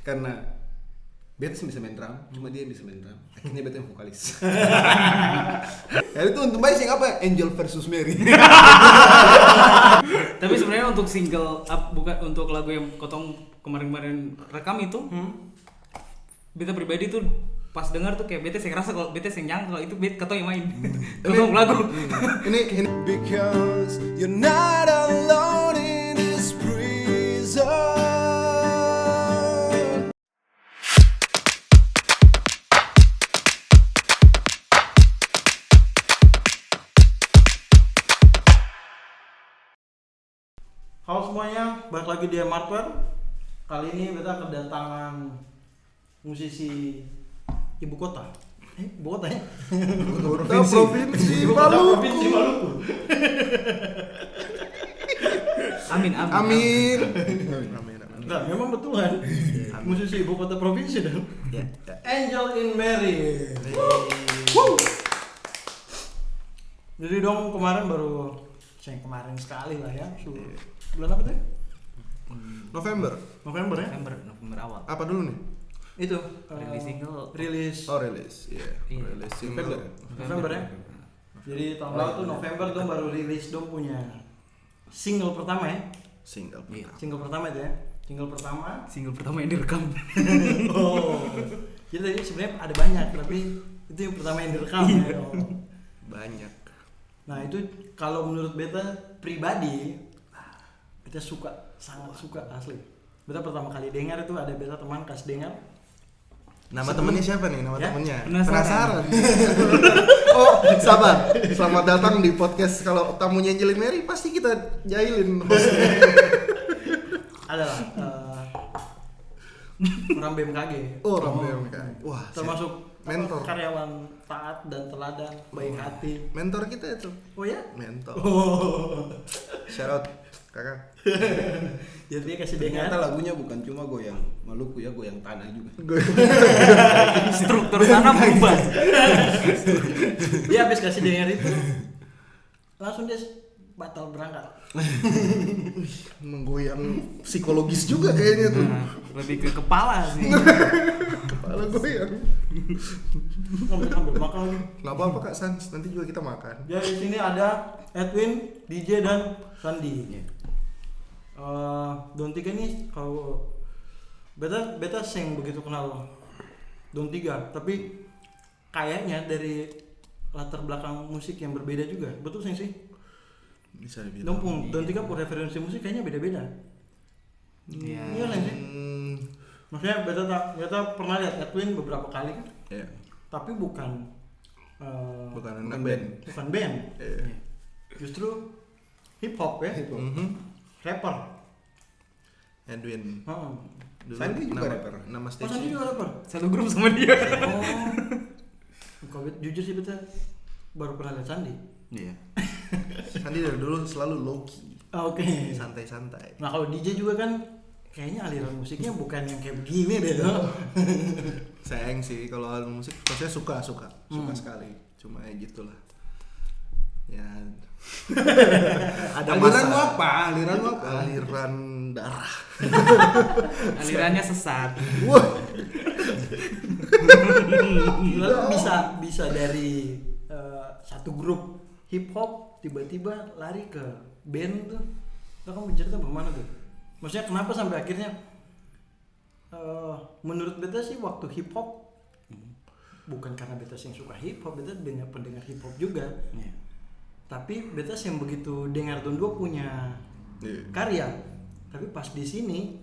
Karena beta sih bisa main drum, cuma dia bisa main drum. Akhirnya beta yang vokalis. Ya itu untuk baik sih apa? Angel versus Mary. Tapi sebenarnya untuk single bukan untuk lagu yang Kotong kemarin-kemarin rekam itu, beta pribadi tuh pas dengar tuh kayak beta sih ngerasa kalau beta sih nyangka kalau itu beta Kotong yang main. Kotong lagu. Ini because you're not alone in this prison. Halo semuanya, balik lagi di Martwer. Kali ini kita kedatangan musisi ibu kota. Ibu kota ya? Provinsi Maluku. Amin. Nah, memang betul kan? Musisi ibu kota provinsi dong. Ya. Angel in Mary. Jadi dong kemarin baru kemarin sekali lah ya. Bulan apa tuh? November Ya? November awal. Apa dulu nih? Itu Rilis single. rilis Rilis. Iya. Iya. Rilis single. November ya. Jadi tahun lalu tuh November dong baru rilis dong punya single pertama ya. Single. Iya. Single pertama itu ya. Single pertama yang direkam. Oh. Jadi sebenarnya ada banyak tapi itu yang pertama yang direkam ya. Oh. Banyak. Nah, itu kalau menurut beta pribadi beta sangat suka asli. Beta pertama kali dengar itu ada beta teman kasih dengar. Nama temennya siapa nih? Nama Ya? temennya? Penasaran. Oh, sabar. Selamat datang di podcast. Kalau tamunya Angel Mary pasti kita jahilin hostnya. Adalah orang BMKG. Oh, orang BMK. Wah, Termasuk mentor. Karyawan taat dan teladan, baik hati. Mentor kita itu. Oh ya? Mentor. Oh. Shout out kakak. Jadi dia kasih dengar. Ternyata lagunya bukan cuma goyang Maluku ya, goyang tanah juga. Struktur tanah berubah. Dia habis kasih dengar itu langsung dia batal berangkat. Menggoyang psikologis juga kayaknya tuh. Nah, lebih ke kepala sih. Kepala goyang. Ngambil makan lagi. Nggak apa-apa Kak Sans, nanti juga kita makan. Ya di sini ada Edwin, DJ dan Sandi. Don Tiga nih kalau beta sing begitu kenal Don Tiga, tapi kayaknya dari latar belakang musik yang berbeda juga. Betul sih? Bisa dibilang. Don Tiga pun referensi musik kayaknya beda-beda. Iya. Iya sih. Maksudnya beta pernah lihat Edwin beberapa kali kan, Iya. tapi bukan Bukan band. bukan band. Iya. Justru hip hop ya. Rapper. Edwin. Dulu Sandi juga nama- rapper. Nama Sandi stage. juga rapper. Satu grup sama dia. Oh. Kalau jujur sih beta baru pernah lihat Sandi. Iya. Sandi dari dulu selalu low key, Oke. santai-santai. Nah kalau DJ juga kan kayaknya aliran musiknya bukan yang kayak begini deh tuh. Sayang sih kalau album musik, saya suka sekali. Cuma ya gitulah. Ya. Ada Aliranmu masa. apa? Aliranmu apa? Aliran darah. Alirannya sesat. Wah. Lalu bisa dari satu grup hip hop tiba-tiba lari ke band tuh. Lo kamu bercerita bagaimana tuh? Maksudnya kenapa sampai akhirnya menurut beta sih waktu hip hop bukan karena beta yang suka hip hop, beta pendengar hip hop juga. Iya. Tapi beta yang begitu dengar Don 2 punya karya. Tapi pas di sini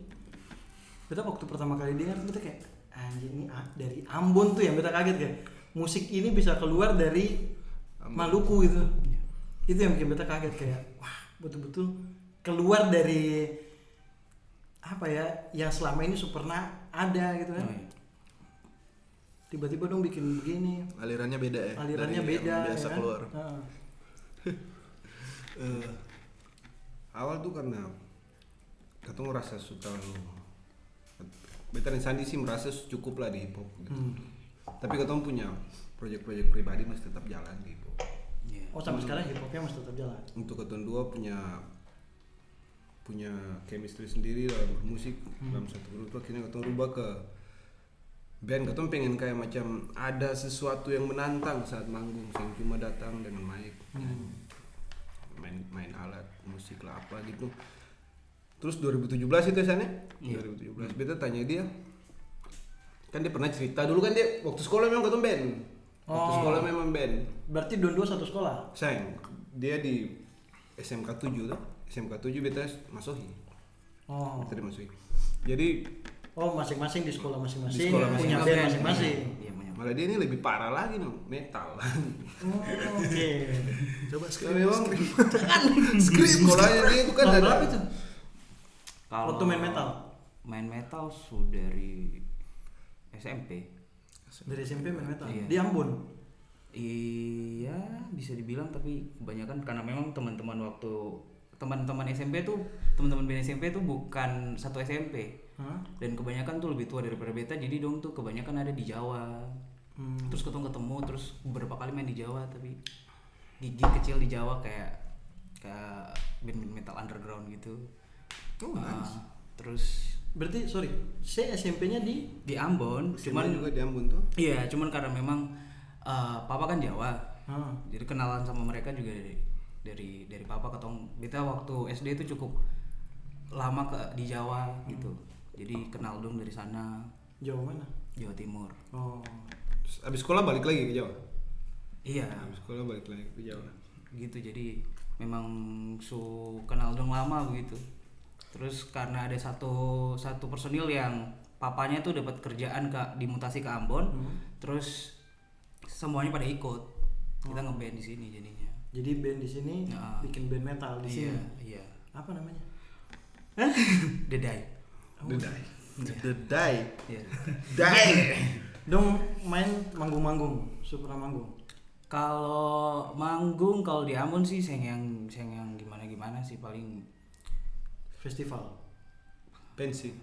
beta waktu pertama kali dengar beta kayak anjir ini dari Ambon tuh yang beta kaget kayak musik ini bisa keluar dari Maluku gitu. Itu yang bikin beta kaget kayak wah betul-betul keluar dari apa ya yang selama ini Superna ada gitu kan. Oh, iya. Tiba-tiba dong bikin begini. Alirannya beda ya. Alirannya dari beda yang biasa ya kan? keluar. Awal tuh karena ketemu rasa suka Beta dan Sandi sih merasa cukup lah di hip hop gitu. Tapi ketemu punya proyek-proyek pribadi masih tetap jalan di hip hop. Iya. Oh sampai sekarang hip hopnya masih tetap jalan. Untuk ketemu dua punya punya chemistry sendiri dalam bermusik dalam satu grup tuh, akhirnya kita rubah ke band. Kita pengen kayak macam ada sesuatu yang menantang saat manggung, yang cuma datang dengan mic, main alat musik lah apa gitu. Terus 2017 itu sana, 2017 beta tanya dia, kan dia pernah cerita dulu kan dia waktu sekolah memang ketemu band. Waktu sekolah memang band. Berarti dua satu sekolah? Sayang, dia di SMK 7 tuh. SMK 7 beta masuki. Beta dimasuki. Jadi masing-masing di sekolah masing-masing. Di sekolah punya masing-masing. band masing-masing. Iya, malah dia ini lebih parah lagi no, metal. Oke. Coba Memang sekolahnya dia itu kan Tahun ada berapa itu? Kalau Waktu main metal? Main metal dari SMP. Dari SMP main metal? Iya. Di Ambon? Iya, bisa dibilang, tapi kebanyakan karena memang teman-teman SMP tuh, teman-teman band SMP tuh bukan satu SMP. Dan kebanyakan tuh lebih tua daripada beta, jadi dong tuh kebanyakan ada di Jawa. Terus ketemu, terus beberapa kali main di Jawa, tapi gigi kecil di Jawa kayak band metal underground gitu. Terus Berarti saya SMP-nya di Ambon, cuman cuman juga di Ambon tuh. iya, cuman karena memang papa kan Jawa. Jadi kenalan sama mereka juga dari papa ketong. Kita waktu SD itu cukup lama di Jawa gitu. Jadi kenal dong dari sana. Jawa mana? Jawa Timur. Abis sekolah balik lagi ke Jawa. Iya. Abis sekolah balik lagi ke Jawa. Gitu, jadi memang kenal dong lama begitu. Terus karena ada satu personil yang papanya tuh dapat kerjaan dimutasi ke Ambon, terus semuanya pada ikut. Kita ngeband di sini jadinya. Jadi band di sini bikin band metal di sini. Iya. Apa namanya? Dedai. Dedai. Iya. Dai. Dong main manggung-manggung, super manggung. Kalau manggung kalau di Ambon sih yang gimana sih, paling Festival. Pensi.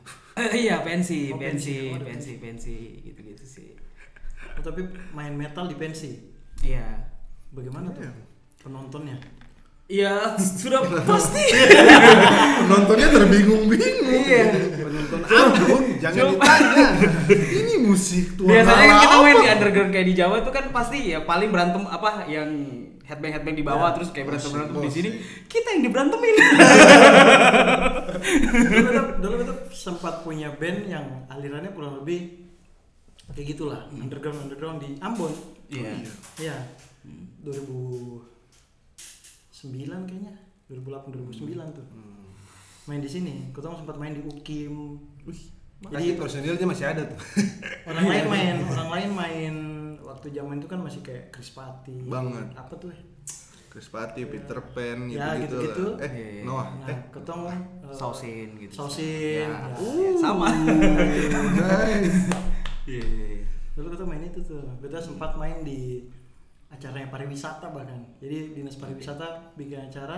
iya pensi gitu sih. Tapi main metal di pensi. Iya. Bagaimana tuh penontonnya? Iya, sudah pasti. Penontonnya terbingung-bingung. Iya. Penonton Ambon jangan ditanya. Ini musik tua. Biasanya kan lala kita main apa? di underground kayak di Jawa tuh kan pasti ya paling berantem apa yang headbang di bawah, terus kayak berantem di sini. Kita yang diberantemin. dulu itu sempat punya band yang alirannya kurang lebih kayak gitulah, underground di Ambon. Iya. Iya. 2009 kayaknya, 2008 2009 tuh. Main di sini, kita sempat main di UKIM. Jadi personilnya masih ada tuh. Orang lain main waktu zaman itu kan masih kayak Chris Patti. Banget. Apa tuh? Krispati, Peter Pan Ya, gitu-gitu. lah. Iya. Noah. Nah, ketong Sausin gitu. Sausin. Ya. Ya. Sama. Guys. Iya. Dulu kita main itu tuh. Kita sempat main di acaranya pariwisata bahkan. Jadi dinas pariwisata bikin acara,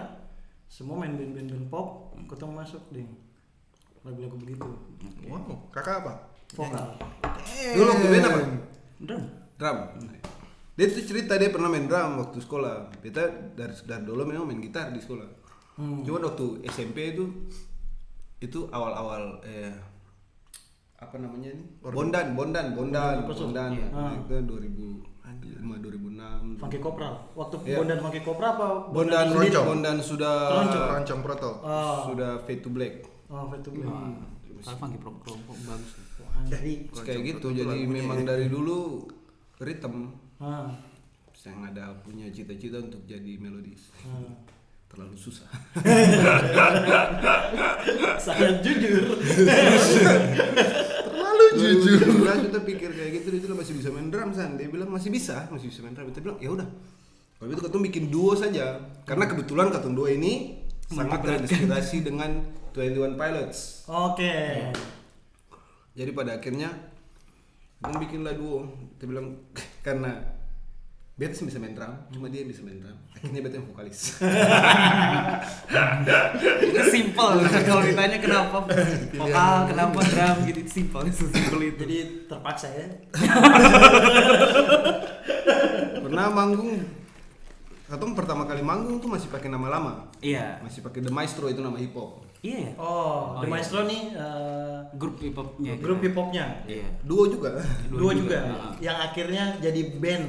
semua main band pop, ketong masuk deh. Lagu-lagu begitu. Wow, kakak apa? Vokal. Dulu waktu band apa? Drum. Dia tuh cerita dia pernah main drum waktu sekolah. Kita dari dulu memang main gitar di sekolah. Cuman waktu SMP itu awal-awal apa namanya ini? Bondan. Iya. Itu 2005 2006. Funky Kopral. Waktu Iya. Bondan Funky Kopral apa? Bondan sendiri? Bondan sudah Keroncong Proto. sudah fade to black. Fade to black. Kalau Funky Pro bagus. Jadi Kayak gitu. Proto Jadi lagunya memang ya. dari dulu rhythm yang ada punya cita-cita untuk jadi melodis. Terlalu susah. sangat jujur. Terlalu jujur. Kita pikir kayak gitu, dia masih bisa main drum San. Dia bilang masih bisa main drum. Kita bilang ya udah. Kalau itu ketemu bikin duo saja. Karena kebetulan ketemu duo ini sangat terinspirasi dengan 21 Pilots. Oke. Jadi pada akhirnya kita bikinlah duo. Kita bilang karena Beta sih bisa main drum, cuma dia yang bisa main drum. Akhirnya Beta yang vokalis. Itu simple. Kalau ditanya kenapa vokal, kenapa drum gitu, simple itu. Jadi terpaksa ya. Pernah manggung Katong pertama kali manggung tuh masih pakai nama lama. Iya. Masih pakai The Maestro, itu nama hip hop. Iya ya. Oh, The iya. Maestro nih Grup hip hopnya. grup hip hopnya. Iya. Duo juga. Dua juga. Heeh. Yang akhirnya jadi band.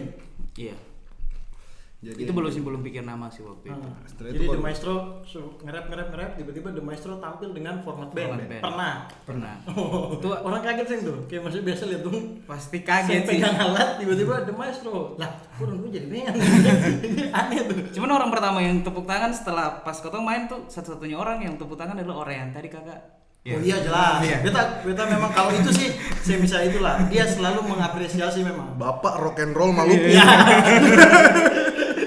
Iya. Jadi Itu belum pikir nama sih waktu itu. Setelah Jadi itu The baru- Maestro nge-rap tiba-tiba The Maestro tampil dengan format band. Format band. Pernah. Pernah. Itu orang kaget sih tuh. Kayak maksudnya biasa lihat tuh Pasti saya kaget sih. pegang alat tiba-tiba The Maestro. Lah, kurang gue jadi band. Aneh tuh. Cuman orang pertama yang tepuk tangan setelah pas Kotong main tuh satu-satunya orang yang tepuk tangan adalah Orean tadi kakak. Oh iya jelas. Iya. Beta memang kalau itu sih saya bisa itulah. Dia selalu mengapresiasi memang. Bapak rock and roll Maluku. Iya.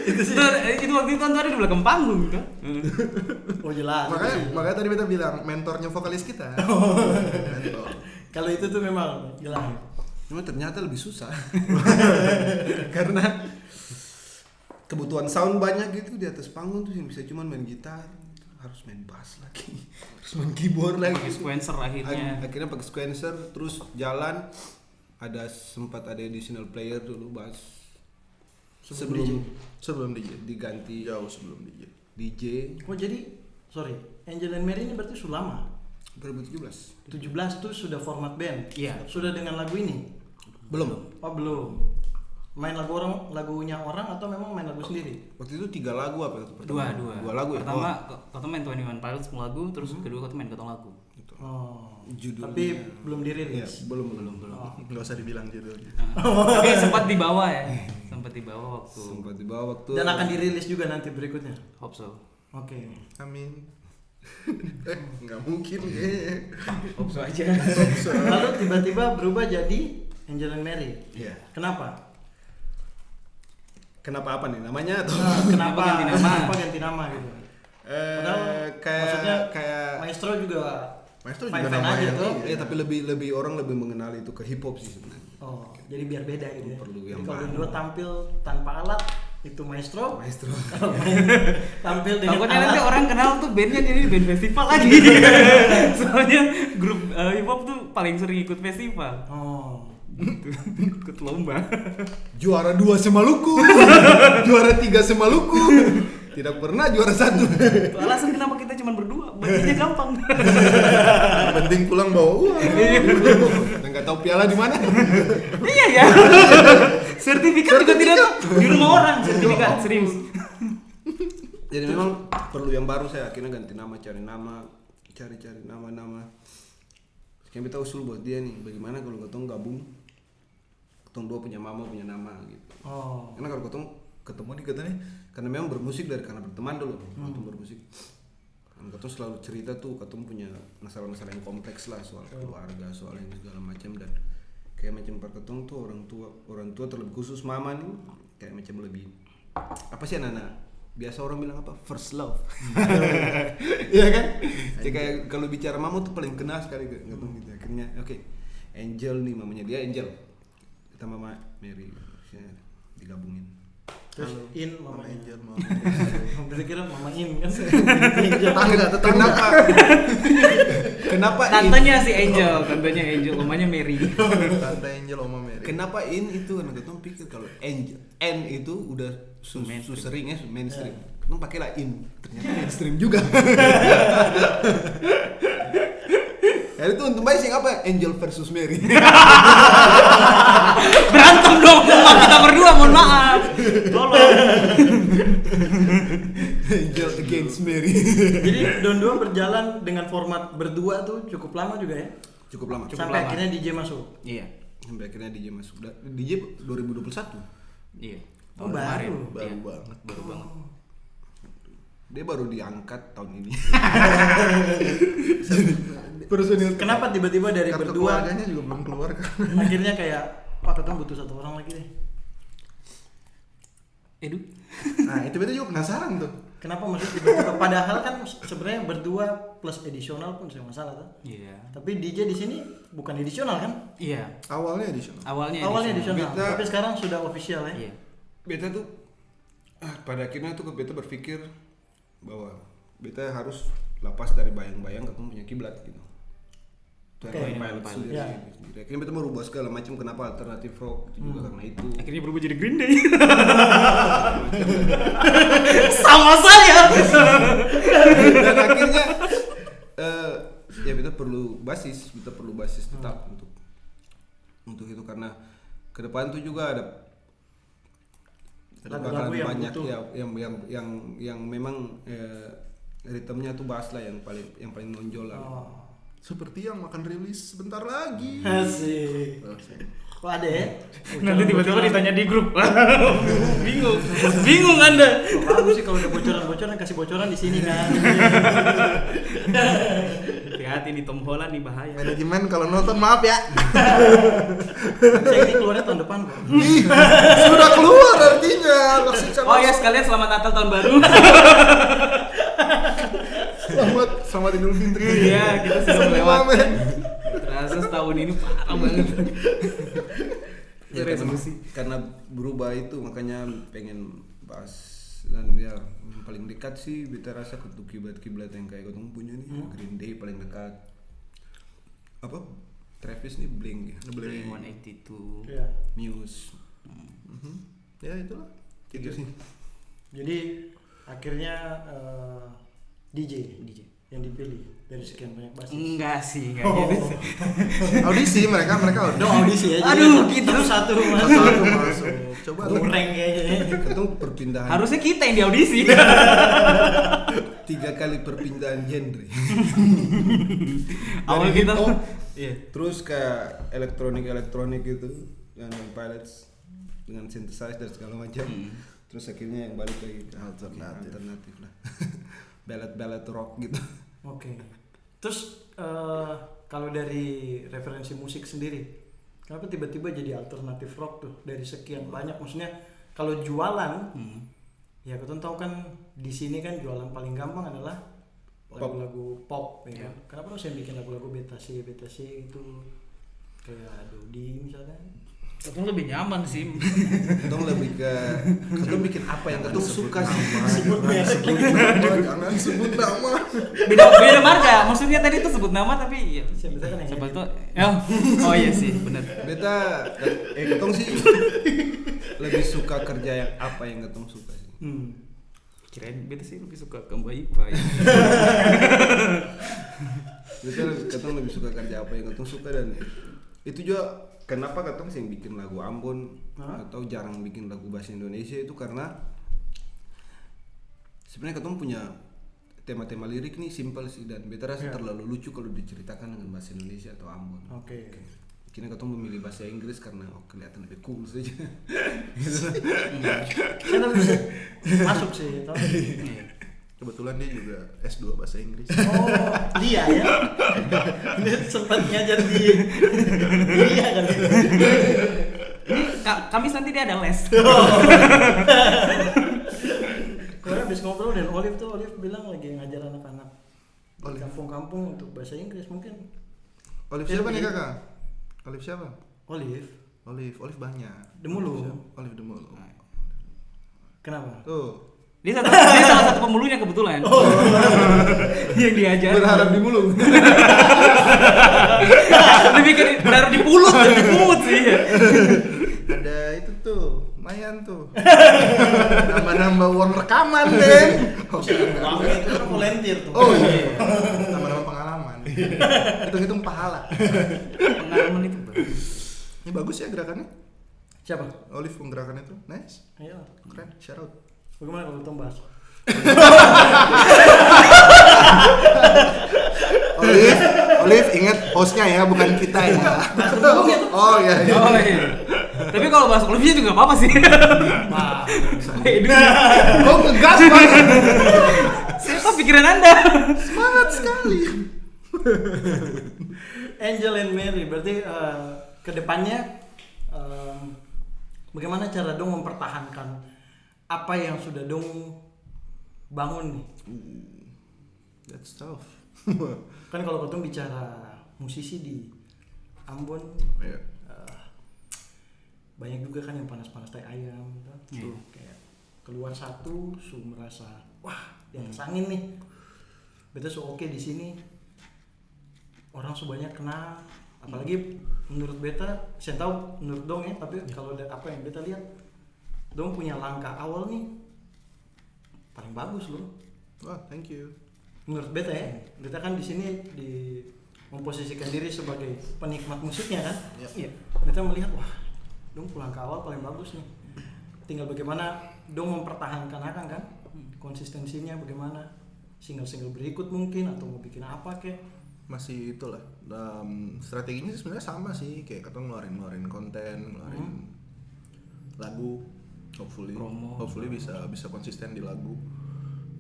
Itu waktu itu Anto ada di belakang panggung kan. Oh jelas. Makanya tadi beta bilang mentornya vokalis kita. Mentor. Kalau itu tuh memang jelas. Cuma ternyata lebih susah. Karena kebutuhan sound banyak gitu di atas panggung tuh yang bisa cuma main gitar, harus main bass lagi, terus main keyboard lagi. Pakai sequencer akhirnya. Akhirnya pakai sequencer, terus jalan sempat ada additional player dulu bass. Sebelum DJ diganti Jauh sebelum DJ. DJ Oh jadi, sorry, Angel and Mary ini berarti sudah lama. 2017. 17 tuh sudah format band. Iya. Sudah dengan lagu ini. Belum. Oh belum. Main lagunya orang atau memang main lagu sendiri? Waktu itu 3 lagu apa? Dua lagu ya. Pertama Kotong main 21 Pilots lagu, terus kedua Kotong main Kotong lagu. Oh. Judulnya- Tapi belum Iya, dirilis. belum. Oh. Nggak usah dibilang judulnya. Tapi sempat dibawa ya. Sempat dibawa waktu. Sempat dibawa waktu. Dan akan dirilis juga nanti berikutnya. Hope so. Oke. Amin. Nggak mungkin kayaknya. Hope so aja. Lalu tiba-tiba berubah jadi Angel and Mary. Iya. Kenapa? Kenapa apa nih namanya atau? Nah, kenapa ganti nama? Kenapa ganti nama gitu? Padahal maksudnya kayak Maestro juga Maestro fine juga fine nama aja yang tuh. iya, tapi lebih orang lebih mengenal itu ke hip hop sih sebenarnya. Oh, jadi biar beda gitu ya. Perlu Jadi yang kalau baru. dua tampil tanpa alat itu Maestro. Maestro. Kalau tampil dengan Takutnya alat. nanti orang kenal tuh bandnya jadi band festival lagi. Soalnya grup hip hop tuh paling sering ikut festival. Oh. Ikut lomba. Juara 2 Semaluku. Juara 3 Semaluku. Tidak pernah juara 1. Itu alasan kenapa kita cuma berdua. Baginya gampang. Yang penting pulang bawa uang. Dan nggak tahu piala di mana. Iya ya. Sertifikat juga tidak di rumah orang. Sertifikat serius. Jadi memang perlu yang baru, saya akhirnya ganti nama, cari nama-nama. Sekarang kita usul buat dia nih, bagaimana kalau ketong gabung, ketong dua punya mama, punya nama gitu. Oh. Karena kalau ketong ketemu di kita nih, karena memang bermusik karena berteman dulu, ketong bermusik. Kan ketong selalu cerita tuh, ketong punya masalah-masalah yang kompleks lah, soal keluarga, soal yang segala macam, dan kayak macam per ketong tuh orang tua terlebih khusus mama nih, kayak macam lebih apa sih anak-anak biasa orang bilang apa, first love. Iya kan? Jadi kayak kalau bicara mama tuh paling kenal sekali gitu. Akhirnya oke, Angel nih mamanya dia Angel, kita mama Mary, harusnya digabungin. Terus Halo, In Mama mamanya. Angel, Mama. Berarti kira Mama In kan. Tetangga. Kenapa Tantenya si Angel, tantenya Angel, mamanya Mary. Tante Angel, Oma Mary. Kenapa in itu? Karena kita pikir kalau Angel N itu udah Mainstream. sering ya, mainstream. Kita pakailah in, ternyata mainstream juga. Ya itu untuk baik sih apa? Angel versus Mary. Berantem dong sama kita berdua, mohon maaf. Tolong. Angel against Mary. Jadi Don 2 berjalan dengan format berdua tuh cukup lama juga ya. Cukup lama. Sampai lama. akhirnya DJ masuk. Iya. Sampai akhirnya DJ masuk. DJ 2021. Iya. Oh, baru. Baru Iya. banget. Baru banget. Dia baru diangkat tahun ini. Personil. Kenapa tiba-tiba dari Kartu berdua keluarganya juga belum keluar kan? akhirnya kayak Pak ketemu butuh satu orang lagi deh. Edu. Nah itu beta juga penasaran tuh. Kenapa maksudnya tiba-tiba padahal kan sebenarnya berdua plus edisional pun saya masalah tuh. Iya. Tapi DJ di sini bukan edisional kan? Iya. Awalnya edisional. Awalnya edisional. Beta- Tapi sekarang sudah official ya. Iya. Beta tuh pada akhirnya tuh beta berpikir bahwa beta harus lepas dari bayang-bayang ketemu punya kiblat gitu. Pilot sendiri. Ya. Akhirnya beta merubah segala macam, kenapa alternatif rock itu juga karena itu. Akhirnya berubah jadi Green Day. Sama saya. Dan akhirnya ya kita perlu basis tetap untuk itu, karena ke depan tuh juga ada lagu-lagu yang banyak butuh. yang memang ritmenya tuh bass lah yang paling nonjol lah. Seperti yang akan rilis sebentar lagi. Asik. Kok ada ya? Nanti tiba-tiba ditanya di grup. Bingung Anda. Oh, bagus sih kalau ada bocoran kasih bocoran di sini kan. Hati-hati nih Tom Holland nih bahaya. Manajemen kalau nonton maaf ya. Saya ini keluarnya tahun depan kok. Sudah keluar artinya. Oh ya, sekalian selamat Natal tahun baru. Selamat Idul Fitri. Iya, kita sudah Semua, melewati. men. Terasa setahun ini parah banget. Ya, karena berubah itu makanya pengen bahas, dan ya yang paling dekat sih beta rasa ke kiblat yang kayak ketemu punya nih. Green Day paling dekat. Apa? Travis nih Blink ya. Blink 182. Iya. Muse. Ya itulah. Itu sih. Jadi akhirnya DJ yang dipilih dari sekian banyak basis. Enggak sih, enggak gitu sih. Audisi mereka udah. Dong audisi ya. Aduh, kita satu Satu masuk. Coba goreng kayaknya. Itu perpindahan. Harusnya kita yang di audisi. 3 kali perpindahan genre. Awal Dari kita hip hop, iya. terus ke elektronik gitu, yang Pilots dengan synthesizer dan segala macam. Terus akhirnya yang balik lagi ke alternatif lah. Ballad rock gitu. Oke. Terus kalau dari referensi musik sendiri, kenapa tiba-tiba jadi alternatif rock tuh dari sekian banyak? Maksudnya kalau jualan, ya kita tahu kan di sini kan jualan paling gampang adalah lagu-lagu pop, ya kan? Kenapa harus yang bikin lagu-lagu beta C itu kayak Dodi misalkan? Itu lebih nyaman sih. Ketong lebih ke ketong bikin apa yang ketong suka sih. Sebut merek. Jangan sebut nama. Beda marga. Maksudnya tadi tuh sebut nama tapi ya Siapa kan yang siapa edit? tuh? Oh iya sih, benar. Beta ketong sih lebih suka kerja yang apa yang ketong suka sih. Kirain beta sih lebih suka ke Mbak Ipa ya. Beta ketong lebih suka kerja apa yang ketong suka, dan itu juga kenapa ketong sih yang bikin lagu Ambon atau jarang bikin lagu bahasa Indonesia itu karena sebenarnya ketong punya tema-tema lirik nih simpel sih, dan beta rasa terlalu lucu kalau diceritakan dengan bahasa Indonesia atau Ambon. Oke. Kini ketong memilih bahasa Inggris karena kelihatan lebih cool saja. Saya bisa masuk sih. Tahu? Kebetulan dia juga S2 bahasa Inggris. Oh, dia ya. Dia sempat ngajar di dia kan. Kamis nanti dia ada les. Kemarin habis ngobrol dan Olive bilang lagi ngajar anak-anak di Olive. kampung-kampung untuk bahasa Inggris mungkin. Olive siapa nih kakak? Olive siapa? Olive banyak. Demulu. Olive Demulu. Kenapa? Tuh. Dia salah satu pemulunya kebetulan. Yang diajar. Berharap di mulut. Lebih ke berharap di mulut dan di mulut sih. Ada itu tuh, lumayan tuh. Nambah-nambah uang rekaman deh. Uangnya itu kan volunteer tuh. Oh iya. Nambah-nambah pengalaman. Hitung-hitung pahala. Pengalaman itu bagus. Ini bagus ya gerakannya. Siapa? Olive gerakannya tuh, nice. Ayo. Keren, shout out. Bagaimana kalau Tom bahas? Olive ingat hostnya ya, bukan kita ya. Oh iya. Oh iya. Tapi kalau bahas Olivia juga apa-apa sih. Kok ngegas banget. Siapa pikiran Anda? Semangat sekali. Angel and Mary berarti kedepannya bagaimana cara dong mempertahankan apa yang sudah dong bangun nih? That's tough. Kan kalau ketemu bicara musisi di Ambon, Iya. banyak juga kan yang panas-panas tai ayam gitu. Tuh, kayak keluar satu su merasa wah yang sangin nih beta so oke di sini, orang sebanyak kenal, apalagi menurut beta, saya tahu menurut dong ya, tapi kalau apa yang beta lihat, dong punya langkah awal nih paling bagus loh. Wah, thank you. Menurut beta ya, beta kan di sini memposisikan diri sebagai penikmat musiknya kan. Iya. Beta melihat wah, dong langkah awal paling bagus nih. Tinggal bagaimana dong mempertahankan akan kan, konsistensinya bagaimana, single-single berikut mungkin atau mau bikin apa kek. Masih itulah. Strateginya sih sebenarnya sama sih, kayak kita ngeluarin konten, ngeluarin lagu, hopefully bisa konsisten di lagu,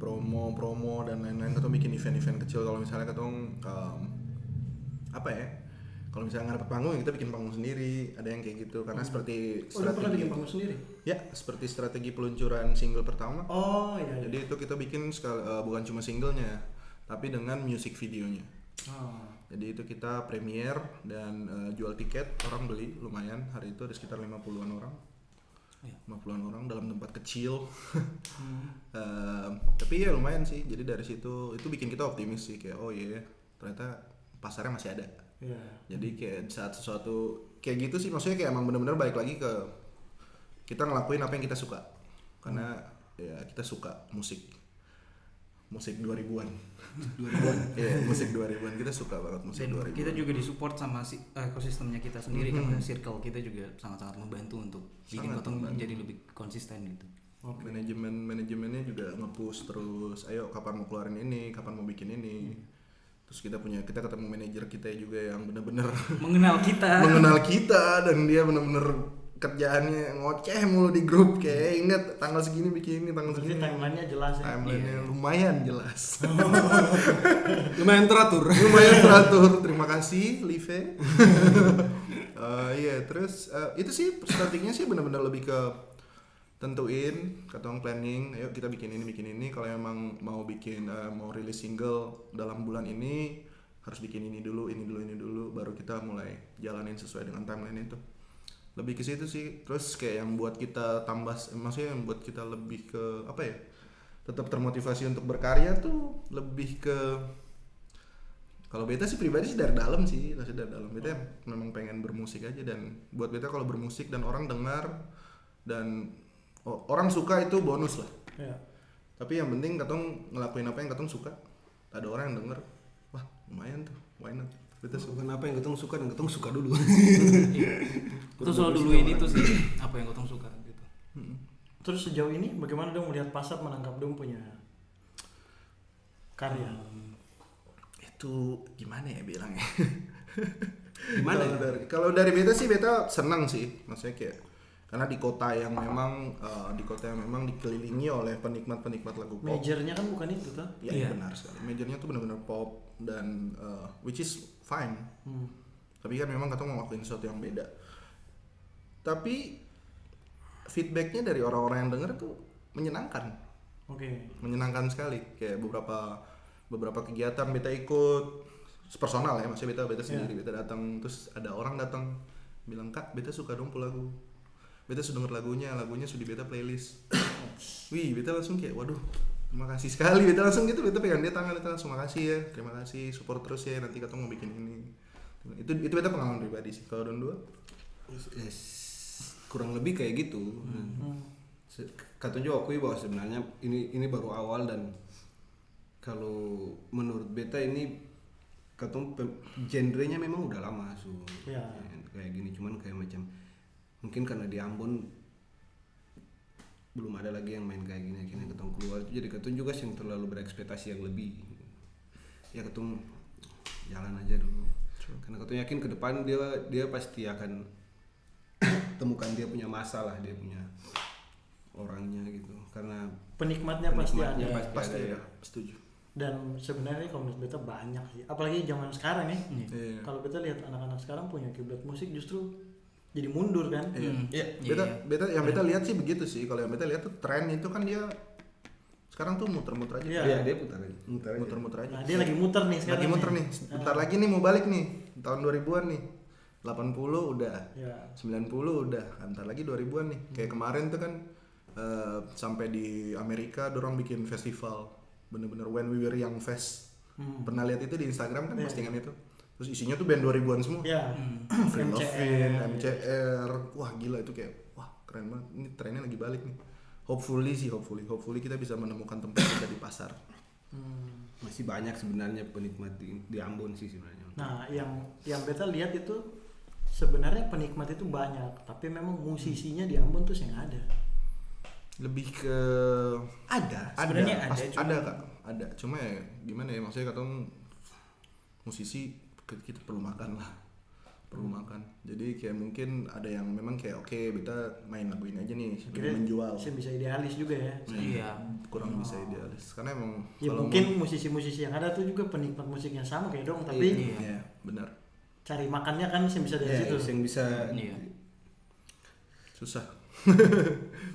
promo dan lain-lain. Kita bikin event-event kecil kalau misalnya kita apa ya? Kalau misalnya nggak dapat panggung, ya kita bikin panggung sendiri. Ada yang kayak gitu karena seperti Oh, pernah bikin panggung sendiri? Ya, seperti strategi peluncuran single pertama. Oh iya. Jadi itu kita bikin bukan cuma singlenya, tapi dengan music videonya. Oh. Jadi itu kita premier dan jual tiket, orang beli lumayan. Hari itu ada sekitar 50-an orang. 50-an orang dalam tempat kecil. Tapi ya lumayan sih. Jadi dari situ itu bikin kita optimis sih, kayak oh iya, ternyata pasarnya masih ada. Yeah. Jadi kayak saat sesuatu kayak gitu sih, maksudnya kayak emang benar-benar balik lagi ke kita ngelakuin apa yang kita suka. Karena ya kita suka musik 2000-an. 2000-an. Iya, musik 2000-an. Kita suka banget musik Dan 2000-an. kita juga disupport sama ekosistemnya kita sendiri karena circle kita juga sangat-sangat membantu untuk bikin Kotong jadi lebih konsisten gitu. Manajemennya juga nge-push terus, ayo kapan mau keluarin ini, kapan mau bikin ini. Terus kita ketemu manajer kita juga yang benar-benar Mengenal kita dan dia benar-benar kerjaannya ngoceh mulu di grup, kayak inget tanggal segini bikin ini, tanggal segini. Timelinenya jelas ya. Timelinenya lumayan jelas. Lumayan teratur. Terima kasih Live. Iya, terus itu sih strateginya sih benar-benar lebih ke tentuin, katong planning, ayo kita bikin ini. Kalau emang mau bikin mau rilis single dalam bulan ini, harus bikin ini dulu, baru kita mulai jalanin sesuai dengan timeline itu. Lebih ke situ sih. Terus kayak yang buat kita maksudnya yang buat kita lebih ke apa ya? Tetap termotivasi untuk berkarya tuh lebih ke, kalau beta sih pribadi sih dari dalam. Beta memang pengen bermusik aja, dan buat beta kalau bermusik dan orang dengar dan orang suka itu bonus lah. Yeah. Tapi yang penting katong ngelakuin apa yang katong suka. Ada orang yang denger, wah lumayan tuh, why not? Beta suka. Bukan apa yang ketong suka dan ketong suka dulu. Itu soal dulu ini tuh sih apa yang Kotong suka gitu. Terus sejauh ini bagaimana dong melihat pasar menangkap dong punya karya? Itu gimana ya bilangnya? Gimana Kalau dari beta sih, beta senang sih, maksudnya kayak karena di kota yang memang dikelilingi oleh penikmat lagu pop. Majornya kan bukan itu tuh. Ya, benar sekali. Majornya tuh benar-benar pop dan which is fine. Tapi kan memang katong ngelakuin sesuatu yang beda. Tapi feedbacknya dari orang-orang yang denger tuh menyenangkan. Oke. Menyenangkan sekali. Kayak beberapa kegiatan beta ikut personal ya, maksudnya beta sendiri, beta datang, terus ada orang datang bilang, "Kak, beta suka dong lagu. Beta sudah denger lagunya sudah beta playlist." Wih, beta langsung kayak waduh, terima kasih sekali. Beta langsung gitu, beta pegang dia tangan, beta langsung makasih ya, terima kasih, support terus ya, nanti katong mau bikin ini. Itu beta pengalaman pribadi sih. Kalau Don 2 kurang lebih kayak gitu. Kata juga akui bahwa sebenarnya ini baru awal, dan kalau menurut beta ini katong genrenya memang udah lama kayak gini, cuman kayak macam mungkin karena di Ambon belum ada lagi yang main kayak gini, akhirnya ketong keluar, jadi ketong juga sih terlalu berekspektasi yang lebih. Ya ketong jalan aja dulu, karena ketong yakin ke depan dia pasti akan temukan dia punya masalah, dia punya orangnya gitu, karena Penikmatnya pasti ada. pasti ada. Setuju. Dan sebenarnya kalau menurut beta banyak sih, apalagi zaman sekarang ya. Iya. Kalau beta lihat anak-anak sekarang punya kiblat musik justru jadi mundur kan. Beta lihat sih begitu sih. Kalau yang beta lihat tuh tren itu kan dia sekarang tuh muter-muter aja. Iya, dia muter aja. Nah, dia lagi muter nih sekarang. Lagi muter nih. Bentar lagi nih mau balik nih. Tahun 2000-an nih. 80 udah. Ya. 90 udah. Bentar lagi 2000-an nih. Kayak kemarin tuh kan sampai di Amerika dorong bikin festival. Bener-bener When We Were Young Fest. Pernah lihat itu di Instagram kan postingan itu. Terus isinya tuh band 2000-an semua. Ya. Avril Lavigne, MCR. MCR. Wah gila itu kayak wah keren banget. Ini trennya lagi balik nih. Hopefully kita bisa menemukan tempat kita di pasar. Masih banyak sebenarnya penikmat di Ambon sih sebenarnya. Nah, yang beta lihat itu sebenarnya penikmat itu banyak, tapi memang musisinya di Ambon tuh yang ada. Lebih ke Sebenarnya ada, cuma- ada Kak. Ada. Cuma ya gimana ya maksudnya katong musisi kita perlu makan lah. Perlu makan. Jadi kayak mungkin ada yang memang kayak oke, kita main lagu ini aja nih, Kira menjual. Saya bisa idealis juga ya. Iya. Kurang bisa idealis. Karena emang Ya kalau mungkin musisi-musisi yang ada tuh juga penikmat musiknya sama kayak dong, tapi iya, benar. cari makannya kan yang bisa dari situ. Yang bisa Iya. Susah.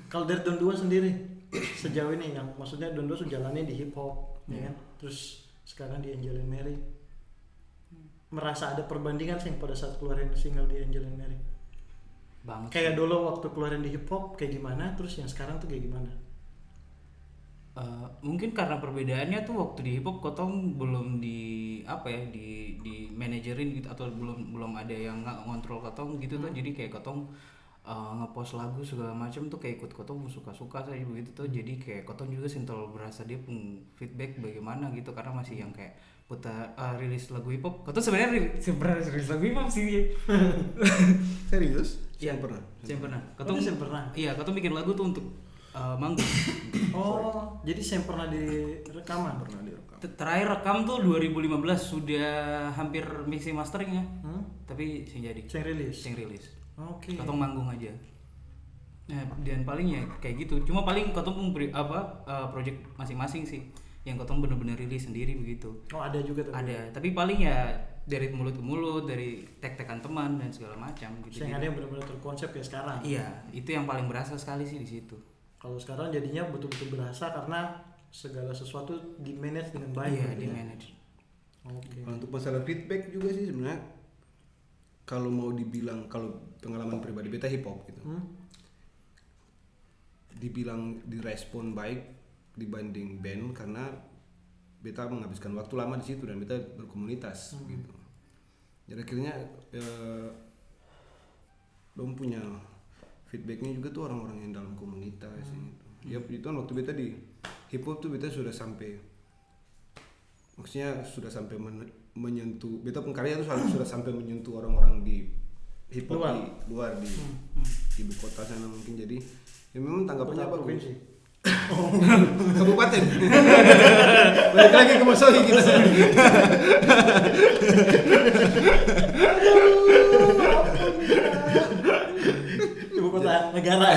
Kalau dari Don 2 sendiri sejauh ini yang maksudnya Don 2 sudah jalannya di hip hop, ya kan? Terus sekarang di Angel and Mary. Merasa ada perbandingan sih pada saat keluarin single di Angel and Mary. Banget. Kayak dulu waktu keluarin di hip hop kayak gimana, terus yang sekarang tuh kayak gimana? Mungkin karena perbedaannya tuh waktu di hip hop kotong belum di apa ya di manajerin gitu atau belum ada yang ngontrol kotong gitu tuh, jadi kayak kotong ngepost lagu segala macam tuh kayak ikut kotong suka-suka saja begitu tuh, jadi kayak kotong juga sintol berasa dia pun feedback bagaimana gitu karena masih yang kayak putar rilis lagu hip hop. Kotong sebenarnya rilis lagu hip hop sih. Serius? Iya pernah. Saya pernah. Saya pernah. Iya, kotong bikin lagu tuh untuk manggung. Oh, jadi saya pernah di rekaman. Pernah direkam. Terakhir rekam tuh 2015 sudah hampir mixing mastering ya. Tapi sing jadi. Saya rilis. Sing rilis. Oke. Kotong manggung aja. Nah, dan paling ya kayak gitu. Cuma paling kotong project masing-masing sih. Yang kotong bener-bener rilis sendiri begitu. Oh, ada juga tuh. Ada, tapi paling ya dari mulut ke mulut, dari tek-tekan teman dan segala macam gitu. Yang ada yang benar-benar terkonsep kayak sekarang. Iya, itu yang paling berasa sekali sih di situ. Kalau sekarang jadinya betul-betul berasa karena segala sesuatu di manage dengan baik. Iya, gitu di ya. manage. Oke. Kalau untuk masalah feedback juga sih sebenarnya kalau mau dibilang kalau pengalaman pribadi beta hip hop gitu. Dibilang direspon baik dibanding band karena beta menghabiskan waktu lama di situ dan beta berkomunitas gitu. Jadi akhirnya dong punya feedbacknya juga tuh orang-orang yang dalam komunitas gitu. Ya itu kan waktu beta di hip hop tuh beta sudah sampai maksudnya sudah sampai menyentuh beta pengkarya tuh sudah sampai menyentuh orang-orang di hip hop di luar di ibu kota sana mungkin, jadi ya memang tanggapannya bagus. Kabupaten. Balik lagi ke Mosohi kita. Ibu kota negara.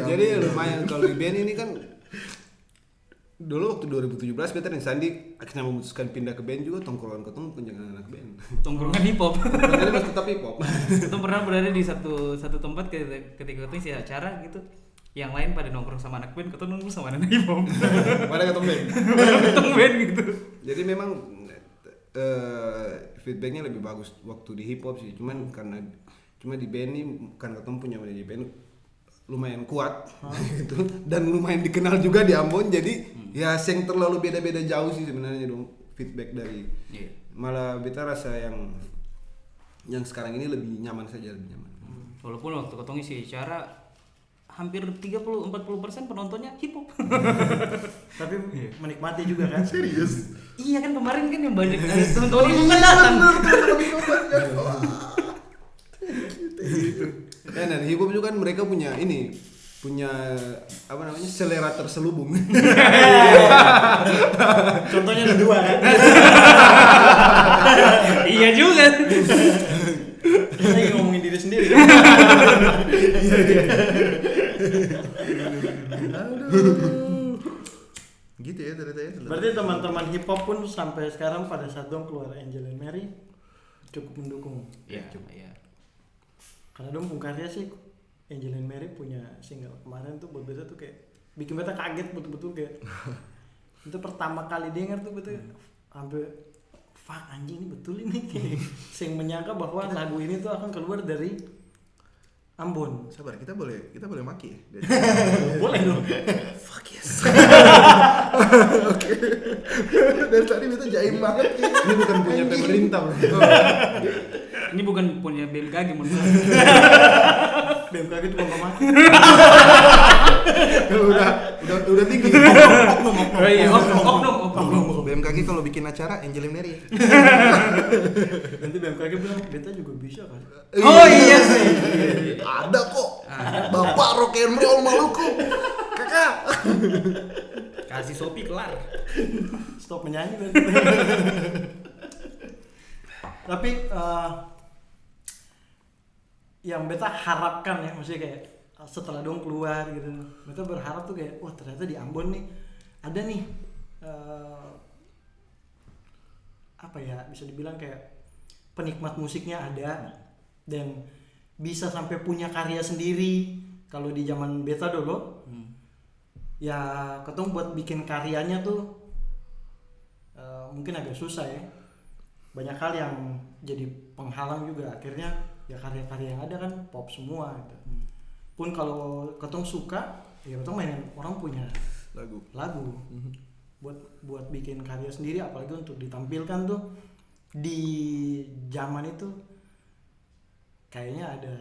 Jadi lumayan kalau di band ini kan dulu waktu 2017 beta dan Sandi akhirnya memutuskan pindah ke band juga, tongkrongan ketemu punya anak band. Tongkrongan hip hop. Tongkrongannya masih tetap hip hop. Kita pernah berada di satu tempat ketika itu isi acara gitu. Yang lain pada nongkrong sama anak band, kita nongkrong sama anak hip hop. Pada ketemu band. Ketemu band gitu. Jadi memang feedbacknya lebih bagus waktu di hip hop sih. Cuma di band ini karena ketemu punya manajer band lumayan kuat gitu dan lumayan dikenal juga di Ambon, jadi ya sing terlalu beda-beda jauh sih sebenarnya dong feedback dari malah beta rasa yang sekarang ini lebih nyaman saja, lebih nyaman. Walaupun waktu ketemu isi acara hampir 30-40% penontonnya hip hop. Tapi menikmati juga kan. Serius? Iya kan kemarin kan yang banyak teman-teman hip hop kan datang. Dan hip hop juga kan mereka punya apa namanya selera terselubung. Contohnya ada dua kan. Iya juga. Kita lagi ngomongin diri sendiri. Gitu ya ternyata ya. Berarti teman-teman hip hop pun sampai sekarang pada saat dong keluar Angel and Mary cukup mendukung. Iya, iya. Karena dong Bung Karya sih Angel and Mary punya single kemarin tuh buat beta tuh kayak bikin beta kaget betul-betul kayak itu pertama kali denger tuh betul sampai fuck anjing ini betul ini sing menyangka bahwa lagu ini tuh akan keluar dari Ambon. Sabar, kita boleh maki ya? Boleh dong. Fuck yes. Dari tadi beta jaim banget. Ini bukan punya pemerintah. Ini bukan punya BMKG mohon maaf. BMKG itu pompa mati. udah tinggi. Oh iya, oknum. BMKG kalau bikin acara Angelin Mary. Nanti BMKG bilang beta juga bisa kan. Oh iya sih. Ada kok. Bapak rock and roll Maluku. Kakak. Kasih Sopi kelar. Stop menyanyi berarti. Tapi yang beta harapkan ya, maksudnya kayak setelah dong keluar gitu, beta berharap tuh kayak wah ternyata di Ambon nih ada nih apa ya, bisa dibilang kayak penikmat musiknya ada dan bisa sampai punya karya sendiri. Kalau di zaman beta dulu ya ketemu buat bikin karyanya tuh mungkin agak susah ya, banyak hal yang jadi penghalang juga. Akhirnya ya karya-karya yang ada kan pop semua gitu. Pun kalau ketong suka ya ketong mainin orang punya lagu buat bikin karya sendiri, apalagi untuk ditampilkan tuh di zaman itu kayaknya ada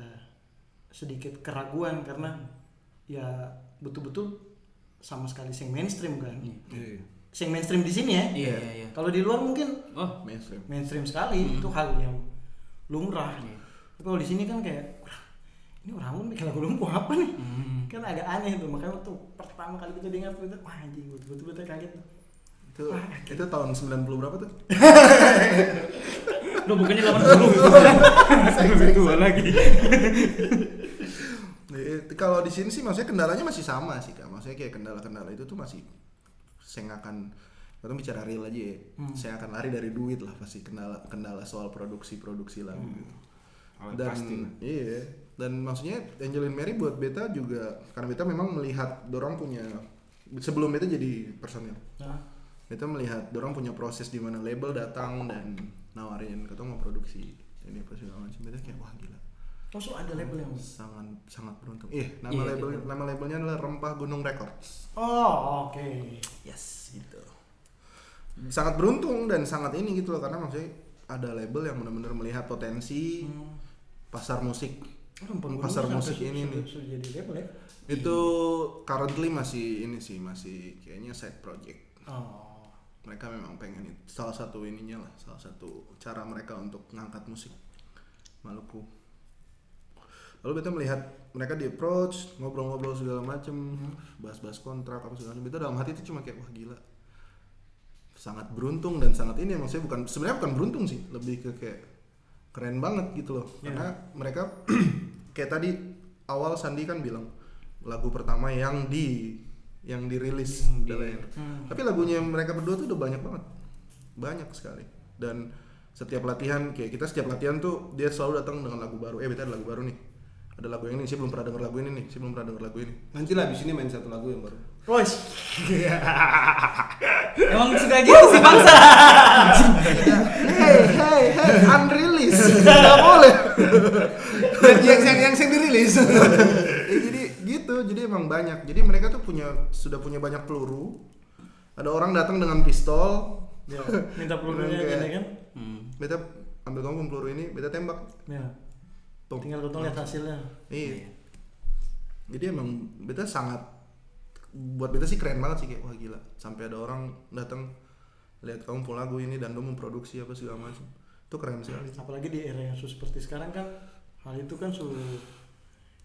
sedikit keraguan karena ya betul-betul sama sekali sing mainstream kan. Sing mainstream di sini ya. Iya. Kalau di luar mungkin mainstream sekali, itu hal yang lumrah. Tapi kalau di sini kan kayak ini orang pun bikin lagu lumpuh apa nih? Kan agak aneh tuh. Makanya waktu pertama kali kita dengar tuh wah anjing, betul-betul kaget. Itu tahun 90 berapa tuh? Loh bukannya 80. Tua lagi. Kalau di sini sih maksudnya kendalanya masih sama sih Kak. Maksudnya kayak kendala-kendala itu tuh masih saya akan kita bicara real aja ya. Saya akan lari dari duit lah pasti, kendala soal produksi lagu gitu. Dan pasti. Iya. Dan maksudnya Angelin Mary buat beta juga karena beta memang melihat dorang punya sebelum beta jadi personil. Beta melihat dorang punya proses di mana label datang dan nawarin kita mau produksi ini apa segala macam. Beta kayak wah gila. So ada label yang sangat beruntung. Nama labelnya adalah Rempah Gunung Records. Oh, oke. Yes, gitu. Sangat beruntung dan sangat ini gitu loh, karena maksudnya ada label yang benar-benar melihat potensi pasar musik. Pasar musik ini nih. Sudah jadi label ya? Itu currently masih kayaknya side project. Oh. Mereka memang pengen salah satu cara mereka untuk ngangkat musik Maluku. Lalu beta melihat mereka di approach, ngobrol-ngobrol segala macem, bahas-bahas kontrak apa segala macam. Beta dalam hati itu cuma kayak wah gila, sangat beruntung dan sangat ini emang saya sebenarnya bukan beruntung sih, lebih ke kayak keren banget gitu loh. Karena mereka kayak tadi awal Sandi kan bilang lagu pertama yang dirilis tapi lagunya mereka berdua tuh udah banyak sekali. Dan setiap latihan setiap latihan tuh dia selalu datang dengan lagu baru. Beta ada lagu baru nih. Ada lagu ini, saya belum pernah denger lagu ini. Nanti lah abis ini main satu lagu yang baru. Royce. Emang suka gitu sih bangsa. Hey, unreleased. Enggak boleh. yang dirilis. Jadi gitu, jadi emang banyak. Jadi mereka tuh sudah punya banyak peluru. Ada orang datang dengan pistol. Ya, minta pelurunya gini kan. Beta ambil kamu peluru ini, beta tembak. Ya. Tinggal kita lihat hasilnya. Iya. Jadi emang beta buat beta sih keren banget sih, kayak wah gila. Sampai ada orang datang lihat kamu punya lagu ini dan lo memproduksi apa segala macam. Itu keren sekali. Apalagi di era yang seperti sekarang kan hal itu kan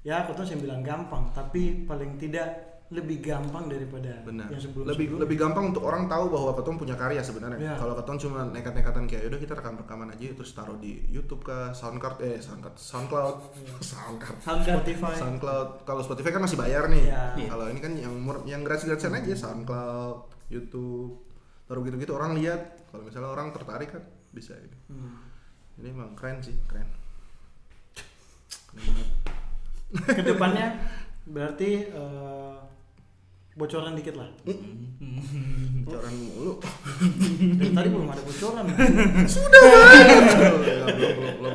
ya aku tuh saya bilang gampang, tapi paling tidak lebih gampang daripada yang sebelum. Lebih gampang untuk orang tahu bahwa Keton punya karya sebenarnya. Ya. Kalau Keton cuma nekat-nekatan kayak udah kita rekaman aja terus taruh di YouTube kah, SoundCloud, Spotify. SoundCloud. Kalau Spotify kan masih bayar nih. Ya. Kalau ini kan yang gratis-gratisan aja, SoundCloud, YouTube. Taruh gitu-gitu orang lihat. Kalau misalnya orang tertarik kan bisa ini. Ini emang keren sih, keren. Kedepannya berarti bocoran dikit lah. Bocoran mulu. Dari tadi belum ada bocoran. Sudah. Belum.